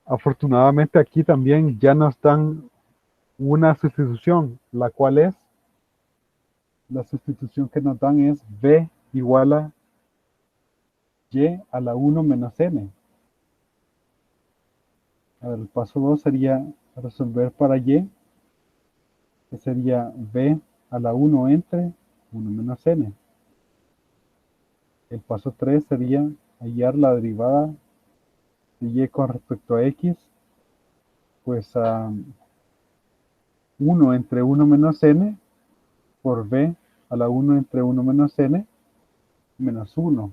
Afortunadamente aquí también ya nos dan una sustitución, la cual es, la sustitución que nos dan es b igual a y a la 1 menos n. A ver, el paso 2 sería resolver para y, que sería b a la 1 entre 1 menos n. El paso 3 sería hallar la derivada de y con respecto a x, pues a 1 entre 1 menos n por b a la 1 entre 1 menos n menos 1.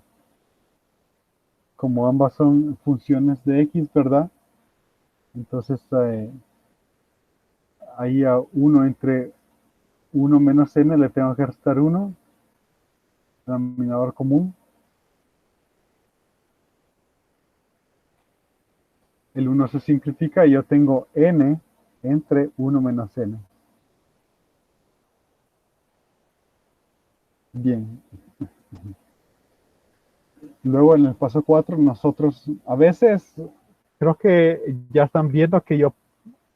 Como ambas son funciones de x, ¿verdad? Entonces ahí a 1 entre 1 menos n le tengo que restar 1, denominador común. El 1 se simplifica y yo tengo n entre 1 menos n. Bien. Luego en el paso 4 nosotros a veces creo que ya están viendo que yo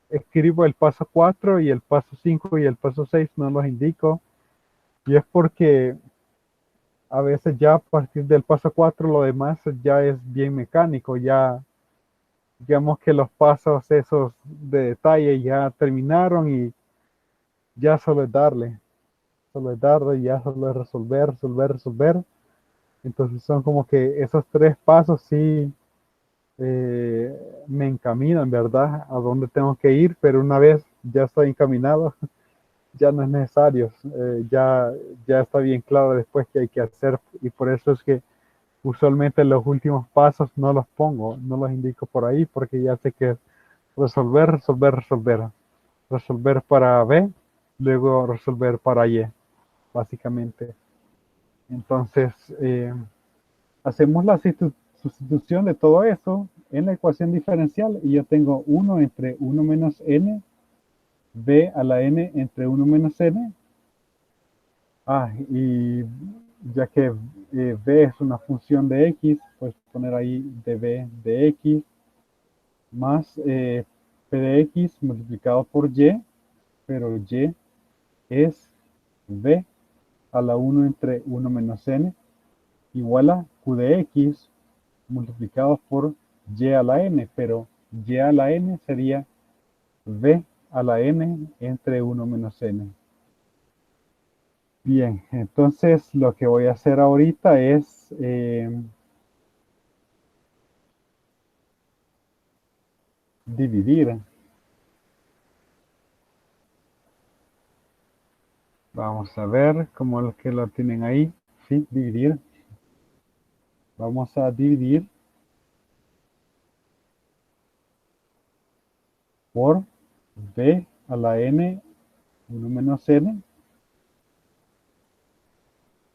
escribo el paso 4 y el paso 5 y el paso 6 no los indico. Y es porque a veces ya a partir del paso 4 lo demás ya es bien mecánico, ya digamos que los pasos esos de detalle ya terminaron y ya solo es darle. solo es dar, y ya solo es resolver, resolver, resolver. Entonces son como que esos tres pasos sí me encaminan, ¿verdad? A dónde tengo que ir, pero una vez ya estoy encaminado, ya no es necesario, ya está bien claro después qué hay que hacer, y por eso es que usualmente los últimos pasos no los pongo, no los indico por ahí, porque ya sé que es resolver, resolver, resolver, resolver para B, luego resolver para Y, básicamente. Entonces, hacemos la sustitución de todo eso en la ecuación diferencial y yo tengo 1 entre 1 menos n, b a la n entre 1 menos n. Y ya que b es una función de x, pues poner ahí db de x más p de x multiplicado por y, pero y es b a la 1 entre 1 menos n igual a q de x multiplicado por y a la n, pero y a la n sería b a la n entre 1 menos n. Bien, entonces lo que voy a hacer ahorita es dividir. Vamos a ver cómo es que lo tienen ahí. Sí, dividir. Vamos a dividir por b a la n 1 menos n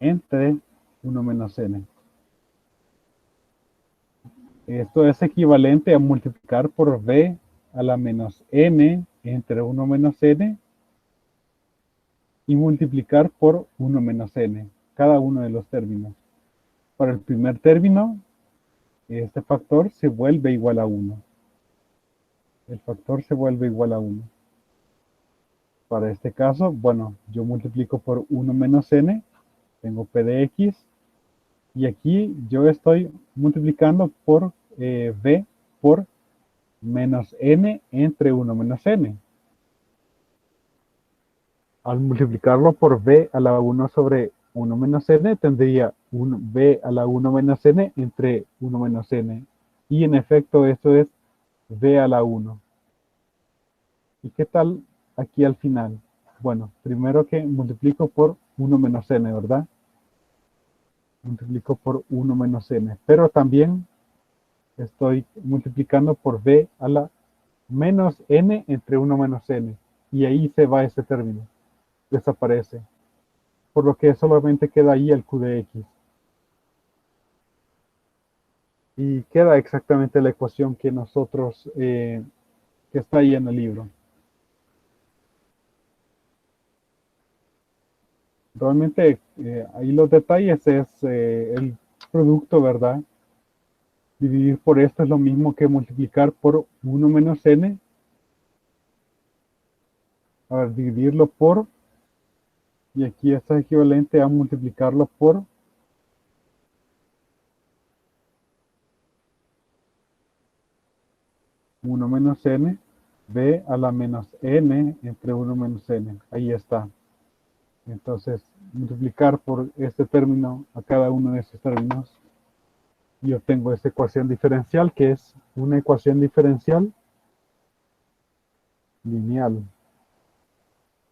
entre 1 menos n. Esto es equivalente a multiplicar por b a la menos n entre 1 menos n y multiplicar por 1 menos n, cada uno de los términos. Para el primer término, este factor se vuelve igual a 1. El factor se vuelve igual a 1. Para este caso, bueno, yo multiplico por 1 menos n, tengo p de x, y aquí yo estoy multiplicando por b por menos n entre 1 menos n. Al multiplicarlo por b a la 1 sobre 1 menos n, tendría b a la 1 menos n entre 1 menos n. Y en efecto, esto es b a la 1. ¿Y qué tal aquí al final? Bueno, primero que multiplico por 1 menos n, ¿verdad? Multiplico por 1 menos n. Pero también estoy multiplicando por b a la menos n entre 1 menos n. Y ahí se va ese término. Desaparece. Por lo que solamente queda ahí el q de x. Y queda exactamente la ecuación que nosotros, que está ahí en el libro. Realmente ahí los detalles es el producto, ¿verdad? Dividir por esto es lo mismo que multiplicar por 1 menos n. A ver, dividirlo por, y aquí esto es equivalente a multiplicarlo por 1 menos n, b a la menos n entre 1 menos n. Ahí está. Entonces, multiplicar por este término a cada uno de estos términos, y obtengo esta ecuación diferencial, que es una ecuación diferencial lineal.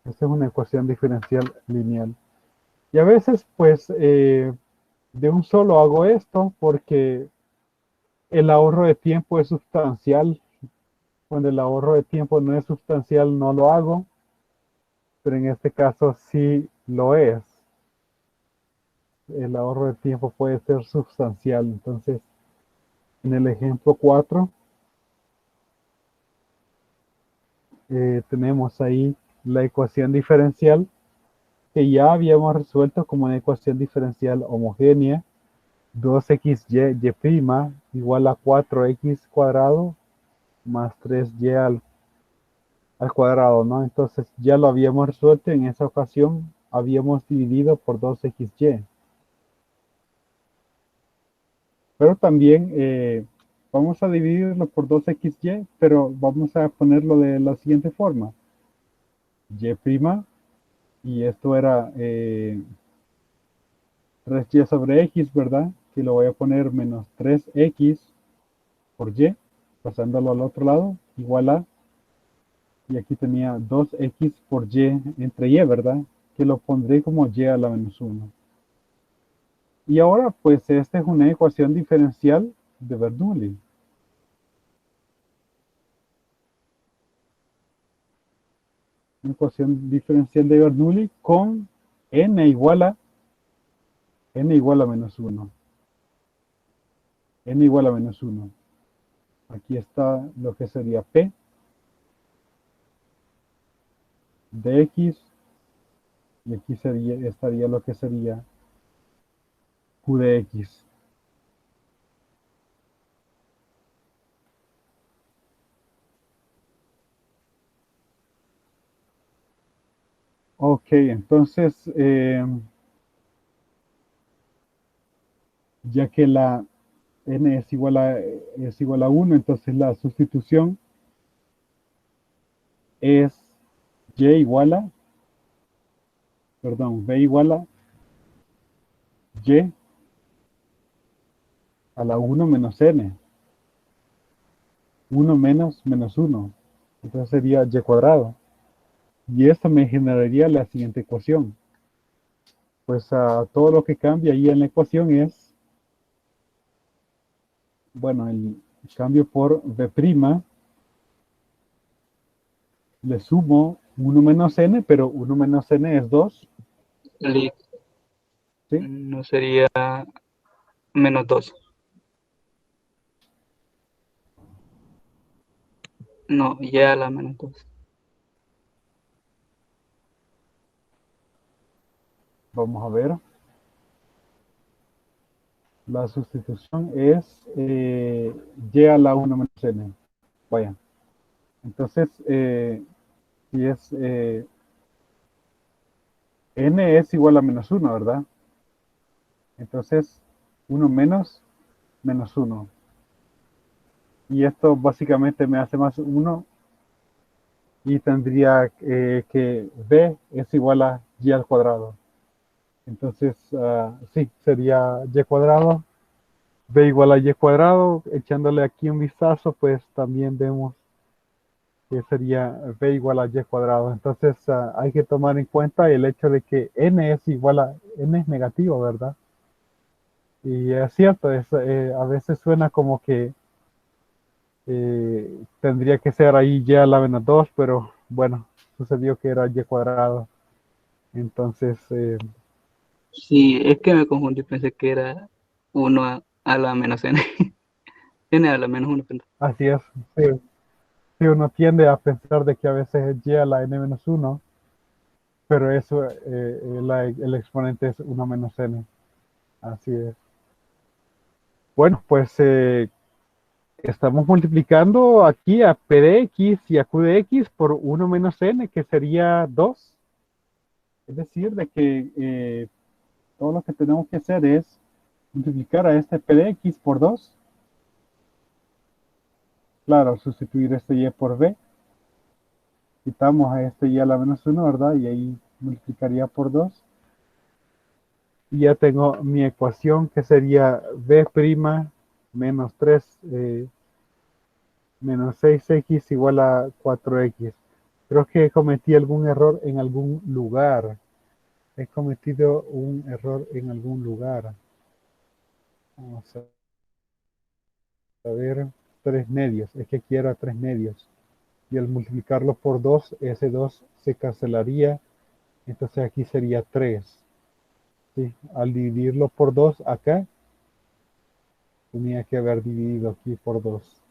Esta es una ecuación diferencial lineal. Y a veces, pues, de un solo hago esto porque el ahorro de tiempo es sustancial. Cuando el ahorro de tiempo no es sustancial, no lo hago. Pero en este caso sí lo es. El ahorro de tiempo puede ser sustancial. Entonces, en el ejemplo 4, tenemos ahí la ecuación diferencial que ya habíamos resuelto como una ecuación diferencial homogénea. 2xy igual a 4x cuadrado más 3y al cuadrado, ¿no? Entonces ya lo habíamos resuelto. En esa ocasión habíamos dividido por 2xy. Pero también vamos a dividirlo por 2xy, pero vamos a ponerlo de la siguiente forma. Y' Y esto era 3y sobre x, ¿verdad? Que lo voy a poner menos 3x por y, pasándolo al otro lado, igual a, y aquí tenía 2x por y entre y, ¿verdad? Que lo pondré como y a la menos 1. Y ahora, pues, esta es una ecuación diferencial de Bernoulli. Una ecuación diferencial de Bernoulli con n igual a menos 1. N igual a menos 1. Aquí está lo que sería P de X, y aquí estaría lo que sería Q de X. Ok, entonces, ya que la n es igual a 1, entonces la sustitución es y igual a, perdón, b igual a y a la 1 menos n. 1 menos 1. Entonces sería y cuadrado. Y esto me generaría la siguiente ecuación. Pues todo lo que cambia ahí en la ecuación es, bueno, el cambio por b', le sumo 1 menos n, pero 1 menos n es 2, ¿sí? No sería menos 2. No, ya a la menos 2. Vamos a ver. La sustitución es y a la 1 menos n. Vaya. Entonces, si es n es igual a menos 1, ¿verdad? Entonces, 1 menos 1. Y esto básicamente me hace más 1. Y tendría que b es igual a y al cuadrado. Entonces, sí, sería y cuadrado. B igual a y cuadrado. Echándole aquí un vistazo, pues también vemos que sería b igual a y cuadrado. Entonces, hay que tomar en cuenta el hecho de que n es negativo, ¿verdad? Y es cierto, a veces suena como que tendría que ser ahí y a la menos 2, pero bueno, sucedió que era y cuadrado. Entonces, Sí, es que me confundí, pensé que era 1 a la menos n. N a la menos 1. así es. Sí, sí, uno tiende a pensar de que a veces es y a la n-1, pero eso, el exponente es 1 menos n. Así es. Bueno, pues estamos multiplicando aquí a p de x y a q de x por 1 menos n, que sería 2. Es decir, de que todo lo que tenemos que hacer es multiplicar a este p de x por 2. Claro, sustituir este y por b. Quitamos a este y a la menos 1, ¿verdad? Y ahí multiplicaría por 2. Y ya tengo mi ecuación, que sería b' menos 3 menos 6x igual a 4x. Creo que cometí algún error en algún lugar. He cometido un error en algún lugar. Vamos a ver. 3 medios. Es que quiero a 3 medios. Y al multiplicarlo por 2, ese 2 se cancelaría. Entonces aquí sería 3. ¿Sí? Al dividirlo por 2 acá, tenía que haber dividido aquí por 2.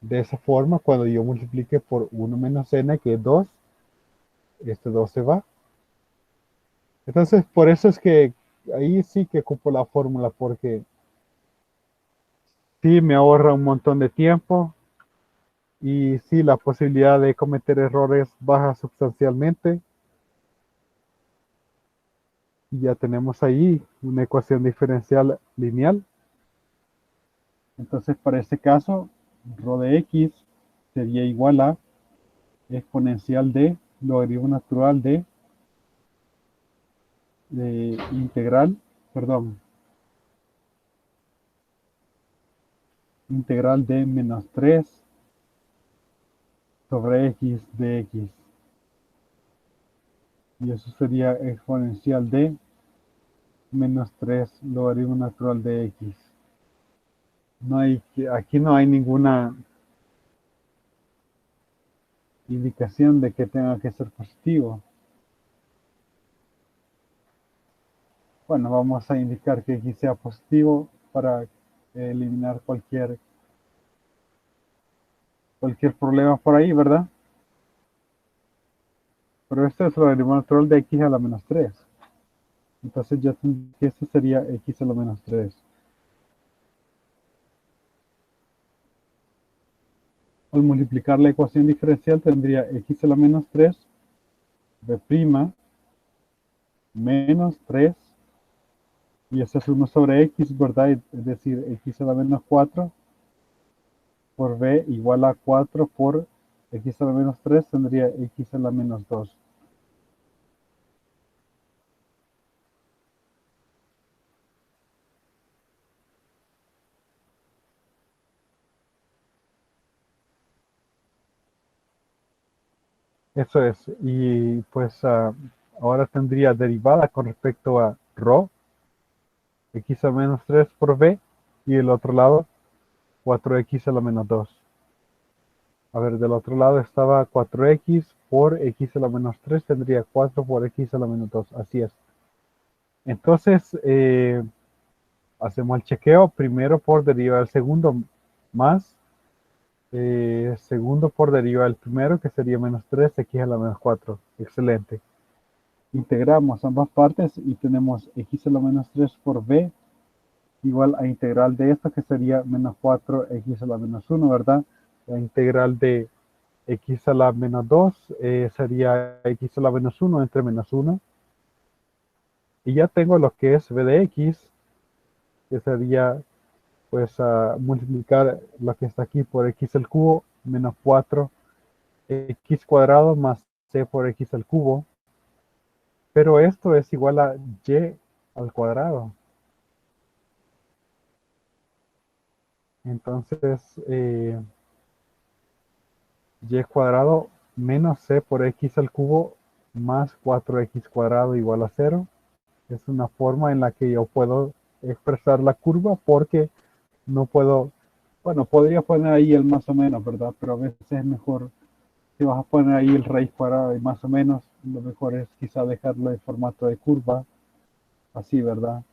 De esa forma, cuando yo multiplique por 1 menos n, que es 2, este 2 se va. Entonces, por eso es que ahí sí que ocupo la fórmula, porque sí me ahorra un montón de tiempo y sí la posibilidad de cometer errores baja sustancialmente. Y ya tenemos ahí una ecuación diferencial lineal. Entonces, para este caso, rho de x sería igual a exponencial de logaritmo natural de integral, perdón, integral de menos 3 sobre x de x. Y eso sería exponencial de menos 3 logaritmo natural de x. No hay, aquí no hay ninguna indicación de que tenga que ser positivo. Bueno, vamos a indicar que x sea positivo para eliminar cualquier problema por ahí, ¿verdad? Pero esto es el logaritmo natural de x a la menos 3. Entonces ya tendría que esto sería x a la menos 3. Al multiplicar la ecuación diferencial tendría x a la menos 3 b' menos 3, y eso es 1 sobre x, ¿verdad? Es decir, x a la menos 4 por b igual a 4 por x a la menos 3 tendría x a la menos 2. Eso es, y pues ahora tendría derivada con respecto a ρ, x a la menos 3 por b, y el otro lado 4x a la menos 2. A ver, del otro lado estaba 4x por x a la menos 3, tendría 4 por x a la menos 2, así es. Entonces, hacemos el chequeo primero por deriva del segundo más segundo por deriva del primero, que sería menos 3x a la menos 4. Excelente. Integramos ambas partes y tenemos x a la menos 3 por b igual a integral de esto, que sería menos 4x a la menos 1, ¿verdad? La integral de x a la menos 2 sería x a la menos 1 entre menos 1. Y ya tengo lo que es b de x, que sería pues multiplicar lo que está aquí por x al cubo menos 4x cuadrado más c por x al cubo. Pero esto es igual a y al cuadrado. Entonces, y cuadrado menos c por x al cubo más 4x cuadrado igual a 0. Es una forma en la que yo puedo expresar la curva, porque no puedo, bueno, podría poner ahí el más o menos, ¿verdad? Pero a veces es mejor, si vas a poner ahí el raíz cuadrada y más o menos, lo mejor es quizá dejarlo en formato de curva, así, ¿verdad?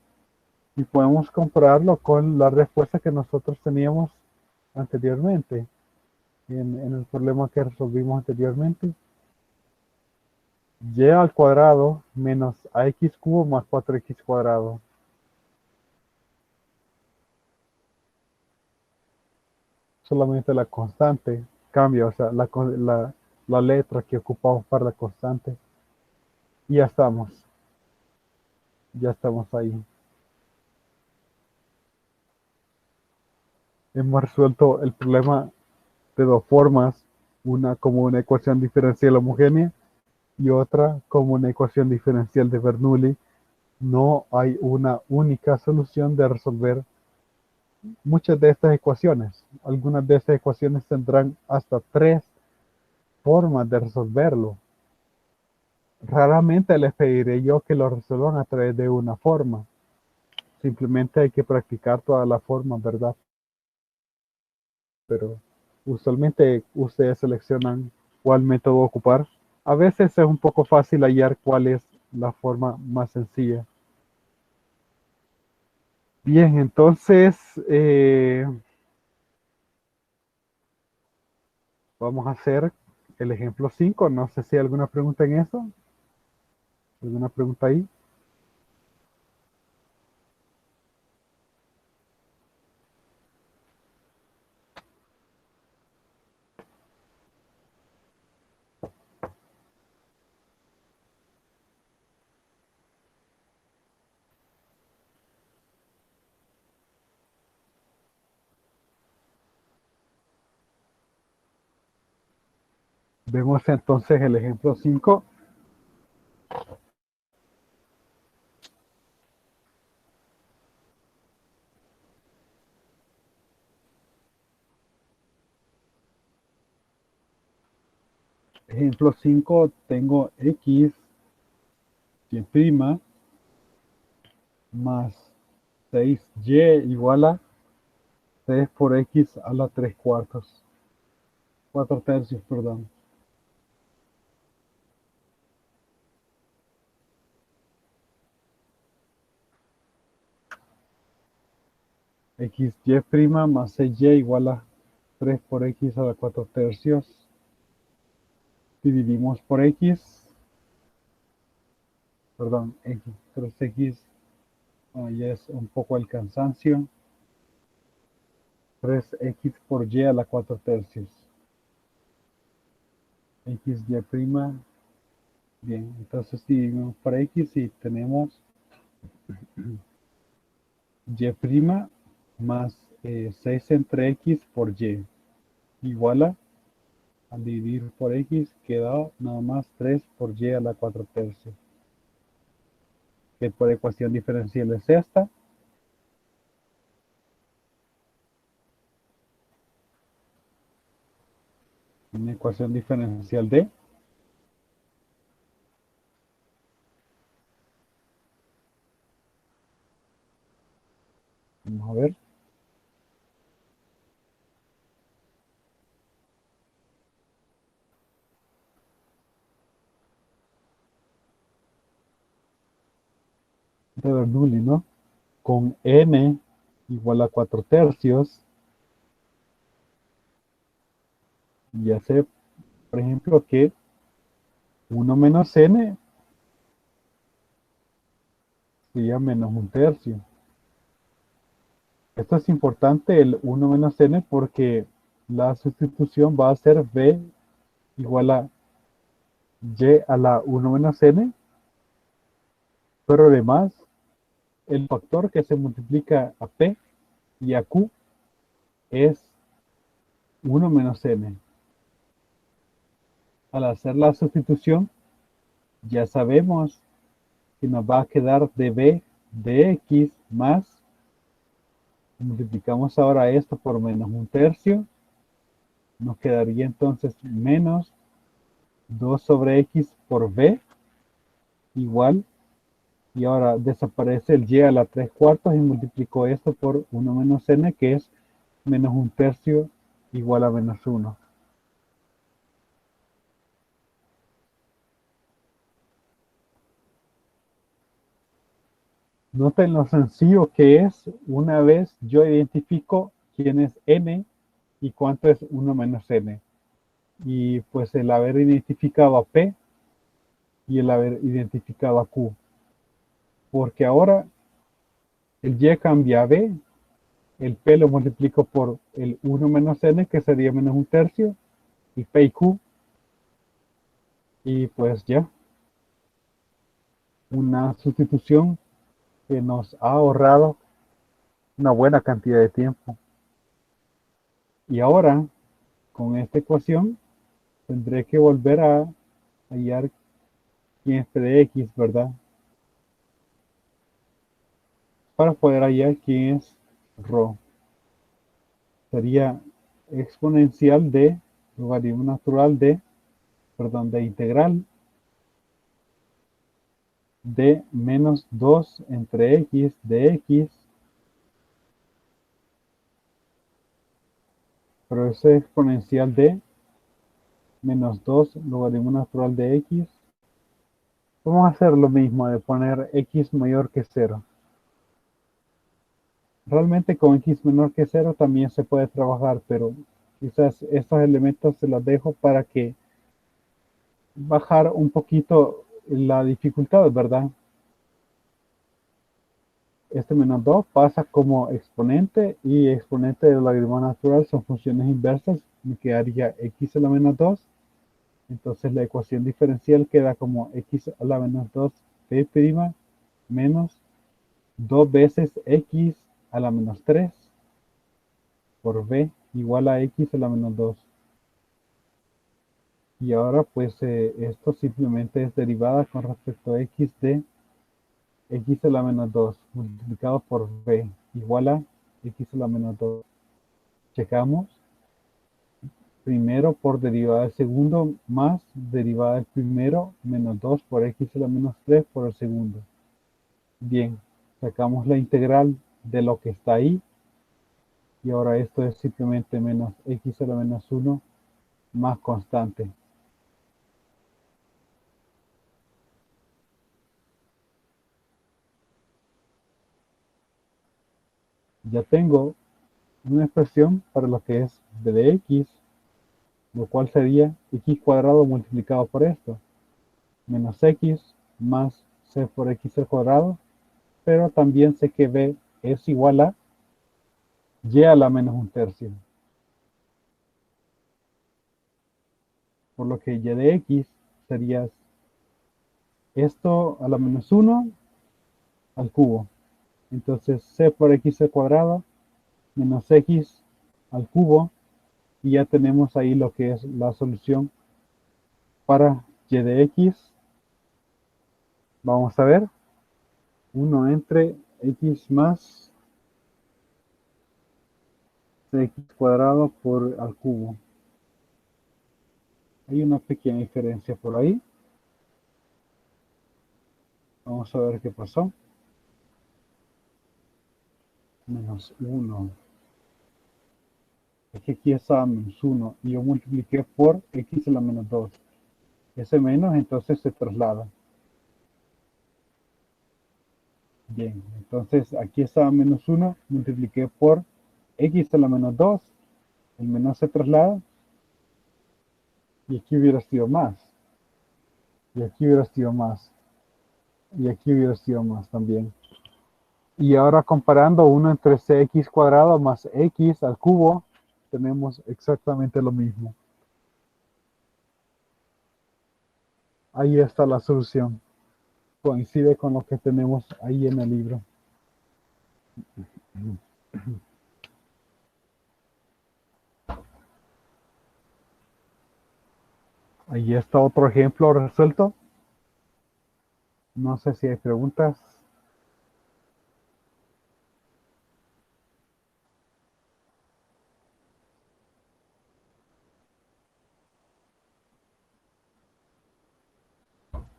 Y podemos compararlo con la respuesta que nosotros teníamos anteriormente, en el problema que resolvimos anteriormente. Y al cuadrado menos ax cubo más 4x cuadrado. Solamente la constante cambia, o sea, la letra que ocupamos para la constante. Y ya estamos ahí. Hemos resuelto el problema de dos formas, una como una ecuación diferencial homogénea y otra como una ecuación diferencial de Bernoulli. No hay una única solución de resolver muchas de estas ecuaciones. Algunas de estas ecuaciones tendrán hasta 3 formas de resolverlo. Raramente les pediré yo que lo resuelvan a través de una forma. Simplemente hay que practicar todas las formas, ¿verdad? Pero usualmente ustedes seleccionan cuál método ocupar. A veces es un poco fácil hallar cuál es la forma más sencilla. Bien, entonces vamos a hacer el ejemplo 5. No sé si hay alguna pregunta en eso. ¿Alguna pregunta ahí? Vemos entonces el ejemplo 5. Ejemplo 5, tengo x y' más 6y igual a 3 por x a la 3 cuartos. 4 tercios, perdón. xy' más 6y igual a 3 por x a la 4 tercios. Dividimos por x. Perdón, x, 3x. Ya es un poco el cansancio. 3x por y a la 4 tercios. xy'. Bien, entonces dividimos por x y tenemos y' más 6 entre x por y. Igual a, al dividir por x, queda nada más 3 por y a la 4 tercios. ¿Qué tipo de ecuación diferencial es esta? Una ecuación diferencial de vamos a ver. De Bernoulli, ¿no? Con n igual a 4 tercios. Ya sé, por ejemplo, que 1 menos n sería menos 1 tercio. Esto es importante, el 1 menos n, porque la sustitución va a ser b igual a y a la 1 menos n, pero además el factor que se multiplica a p y a q es 1 menos n. Al hacer la sustitución, ya sabemos que nos va a quedar db de x más, multiplicamos ahora esto por menos 1 tercio, nos quedaría entonces menos 2 sobre x por b igual, y ahora desaparece el y a la 3 cuartos y multiplico esto por 1 menos n, que es menos 1 tercio igual a menos 1. Noten lo sencillo que es una vez yo identifico quién es n y cuánto es 1 menos n. Y pues el haber identificado a p y el haber identificado a q. Porque ahora el y cambia a b, el p lo multiplico por el 1 menos n, que sería menos 1 tercio, y p y q. Y pues ya, una sustitución que nos ha ahorrado una buena cantidad de tiempo. Y ahora, con esta ecuación, tendré que volver a hallar quién es p de x, ¿verdad? Para poder hallar quién es ρ. Sería exponencial de logaritmo natural de, de integral de menos 2 entre x de x, pero ese es exponencial de menos 2 logaritmo natural de x. Vamos a hacer lo mismo de poner x mayor que 0. Realmente con x menor que 0 también se puede trabajar, pero quizás estos elementos se los dejo para que bajar un poquito la dificultad, ¿verdad? Este menos 2 pasa como exponente, y exponente del logaritmo natural son funciones inversas. Me quedaría x a la menos 2. Entonces la ecuación diferencial queda como x a la menos 2 p' menos 2 veces x a la menos 3 por b igual a x a la menos 2. Y ahora pues esto simplemente es derivada con respecto a x de x a la menos 2 multiplicado por b igual a x a la menos 2. Checamos. Primero por derivada del segundo más derivada del primero menos 2 por x a la menos 3 por el segundo. Bien, sacamos la integral de lo que está ahí. Y ahora esto es simplemente menos x a la menos 1 más constante. Ya tengo una expresión para lo que es b de x, lo cual sería x cuadrado multiplicado por esto, menos x más c por x al cuadrado, pero también sé que b es igual a y a la menos un tercio. Por lo que y de x sería esto a la menos 1 al cubo. Entonces c por x al cuadrado menos x al cubo, y ya tenemos ahí lo que es la solución para y de x. Vamos a ver, 1 entre x más cx cuadrado por al cubo. Hay una pequeña diferencia por ahí. Vamos a ver qué pasó. Menos 1. Es que aquí está menos 1 y yo multipliqué por x a la menos 2. Ese menos entonces se traslada. Bien, entonces aquí está menos 1, multipliqué por x a la menos 2. El menos se traslada. Y aquí hubiera sido más. Y aquí hubiera sido más. Y aquí hubiera sido más también. Y ahora comparando 1 entre cx cuadrado más x al cubo, tenemos exactamente lo mismo. Ahí está la solución. Coincide con lo que tenemos ahí en el libro. Ahí está otro ejemplo resuelto. No sé si hay preguntas.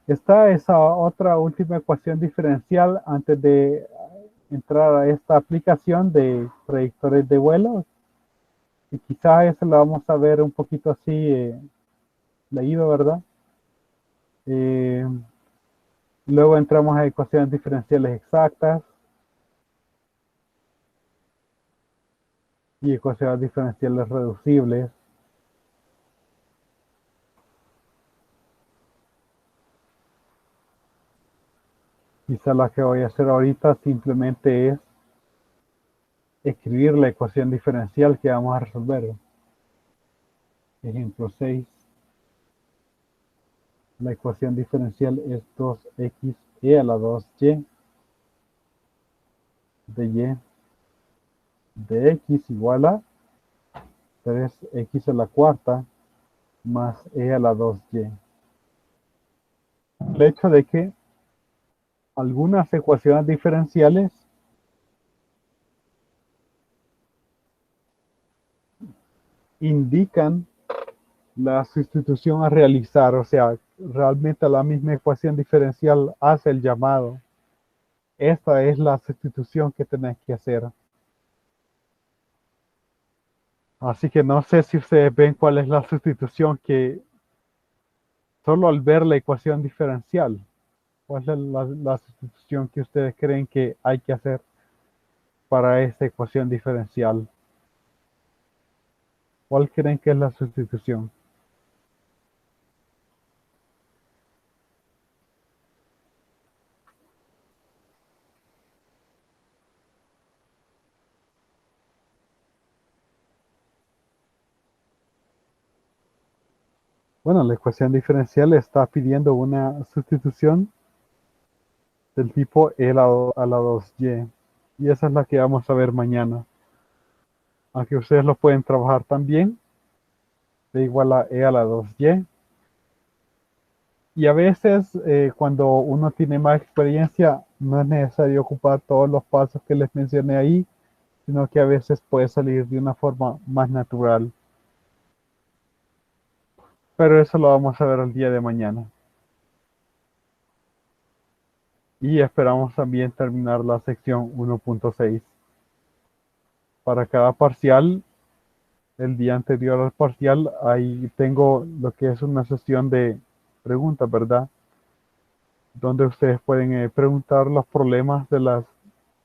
Está esa otra última ecuación diferencial antes de entrar a esta aplicación de predictores de vuelo. Y quizás eso lo vamos a ver un poquito así leído, ¿verdad? Luego entramos a ecuaciones diferenciales exactas y ecuaciones diferenciales reducibles. Quizá la que voy a hacer ahorita simplemente es escribir la ecuación diferencial que vamos a resolver. Ejemplo 6. La ecuación diferencial es 2xe a la 2y de y de x igual a 3x a la cuarta más e a la 2y. El hecho de que algunas ecuaciones diferenciales indican la sustitución a realizar, o sea, realmente la misma ecuación diferencial hace el llamado. Esta es la sustitución que tenés que hacer. Así que no sé si ustedes ven cuál es la sustitución que solo al ver la ecuación diferencial, cuál es la sustitución que ustedes creen que hay que hacer para esta ecuación diferencial. ¿Cuál creen que es la sustitución? Bueno, la ecuación diferencial está pidiendo una sustitución del tipo e a la 2y. Y esa es la que vamos a ver mañana. Aunque ustedes lo pueden trabajar también. E igual a e a la 2y. Y a veces cuando uno tiene más experiencia, no es necesario ocupar todos los pasos que les mencioné ahí, sino que a veces puede salir de una forma más natural. Pero eso lo vamos a ver el día de mañana. Y esperamos también terminar la sección 1.6. Para cada parcial, el día anterior al parcial, ahí tengo lo que es una sesión de preguntas, ¿verdad? Donde ustedes pueden preguntar los problemas de las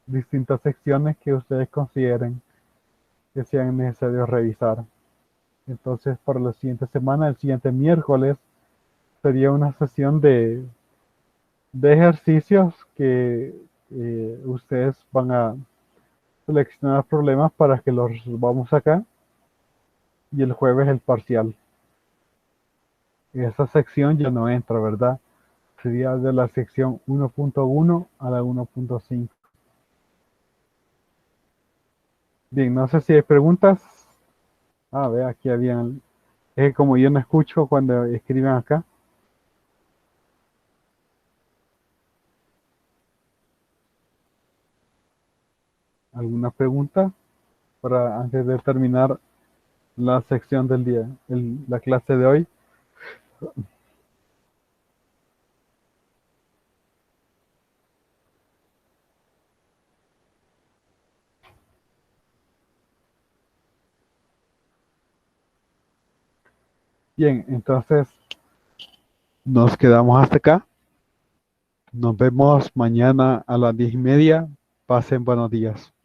distintas secciones que ustedes consideren que sean necesarios revisar. Entonces, para la siguiente semana, el siguiente miércoles, sería una sesión de ejercicios que ustedes van a seleccionar problemas para que los resolvamos acá. Y el jueves el parcial. Esa sección ya no entra, ¿verdad? Sería de la sección 1.1 a la 1.5. Bien, no sé si hay preguntas. Ah, ve, aquí habían. Es que como yo no escucho cuando escriben acá. ¿Alguna pregunta para antes de terminar la sección del día, la clase de hoy? Bien, entonces nos quedamos hasta acá. Nos vemos mañana a las 10:30. Pasen buenos días.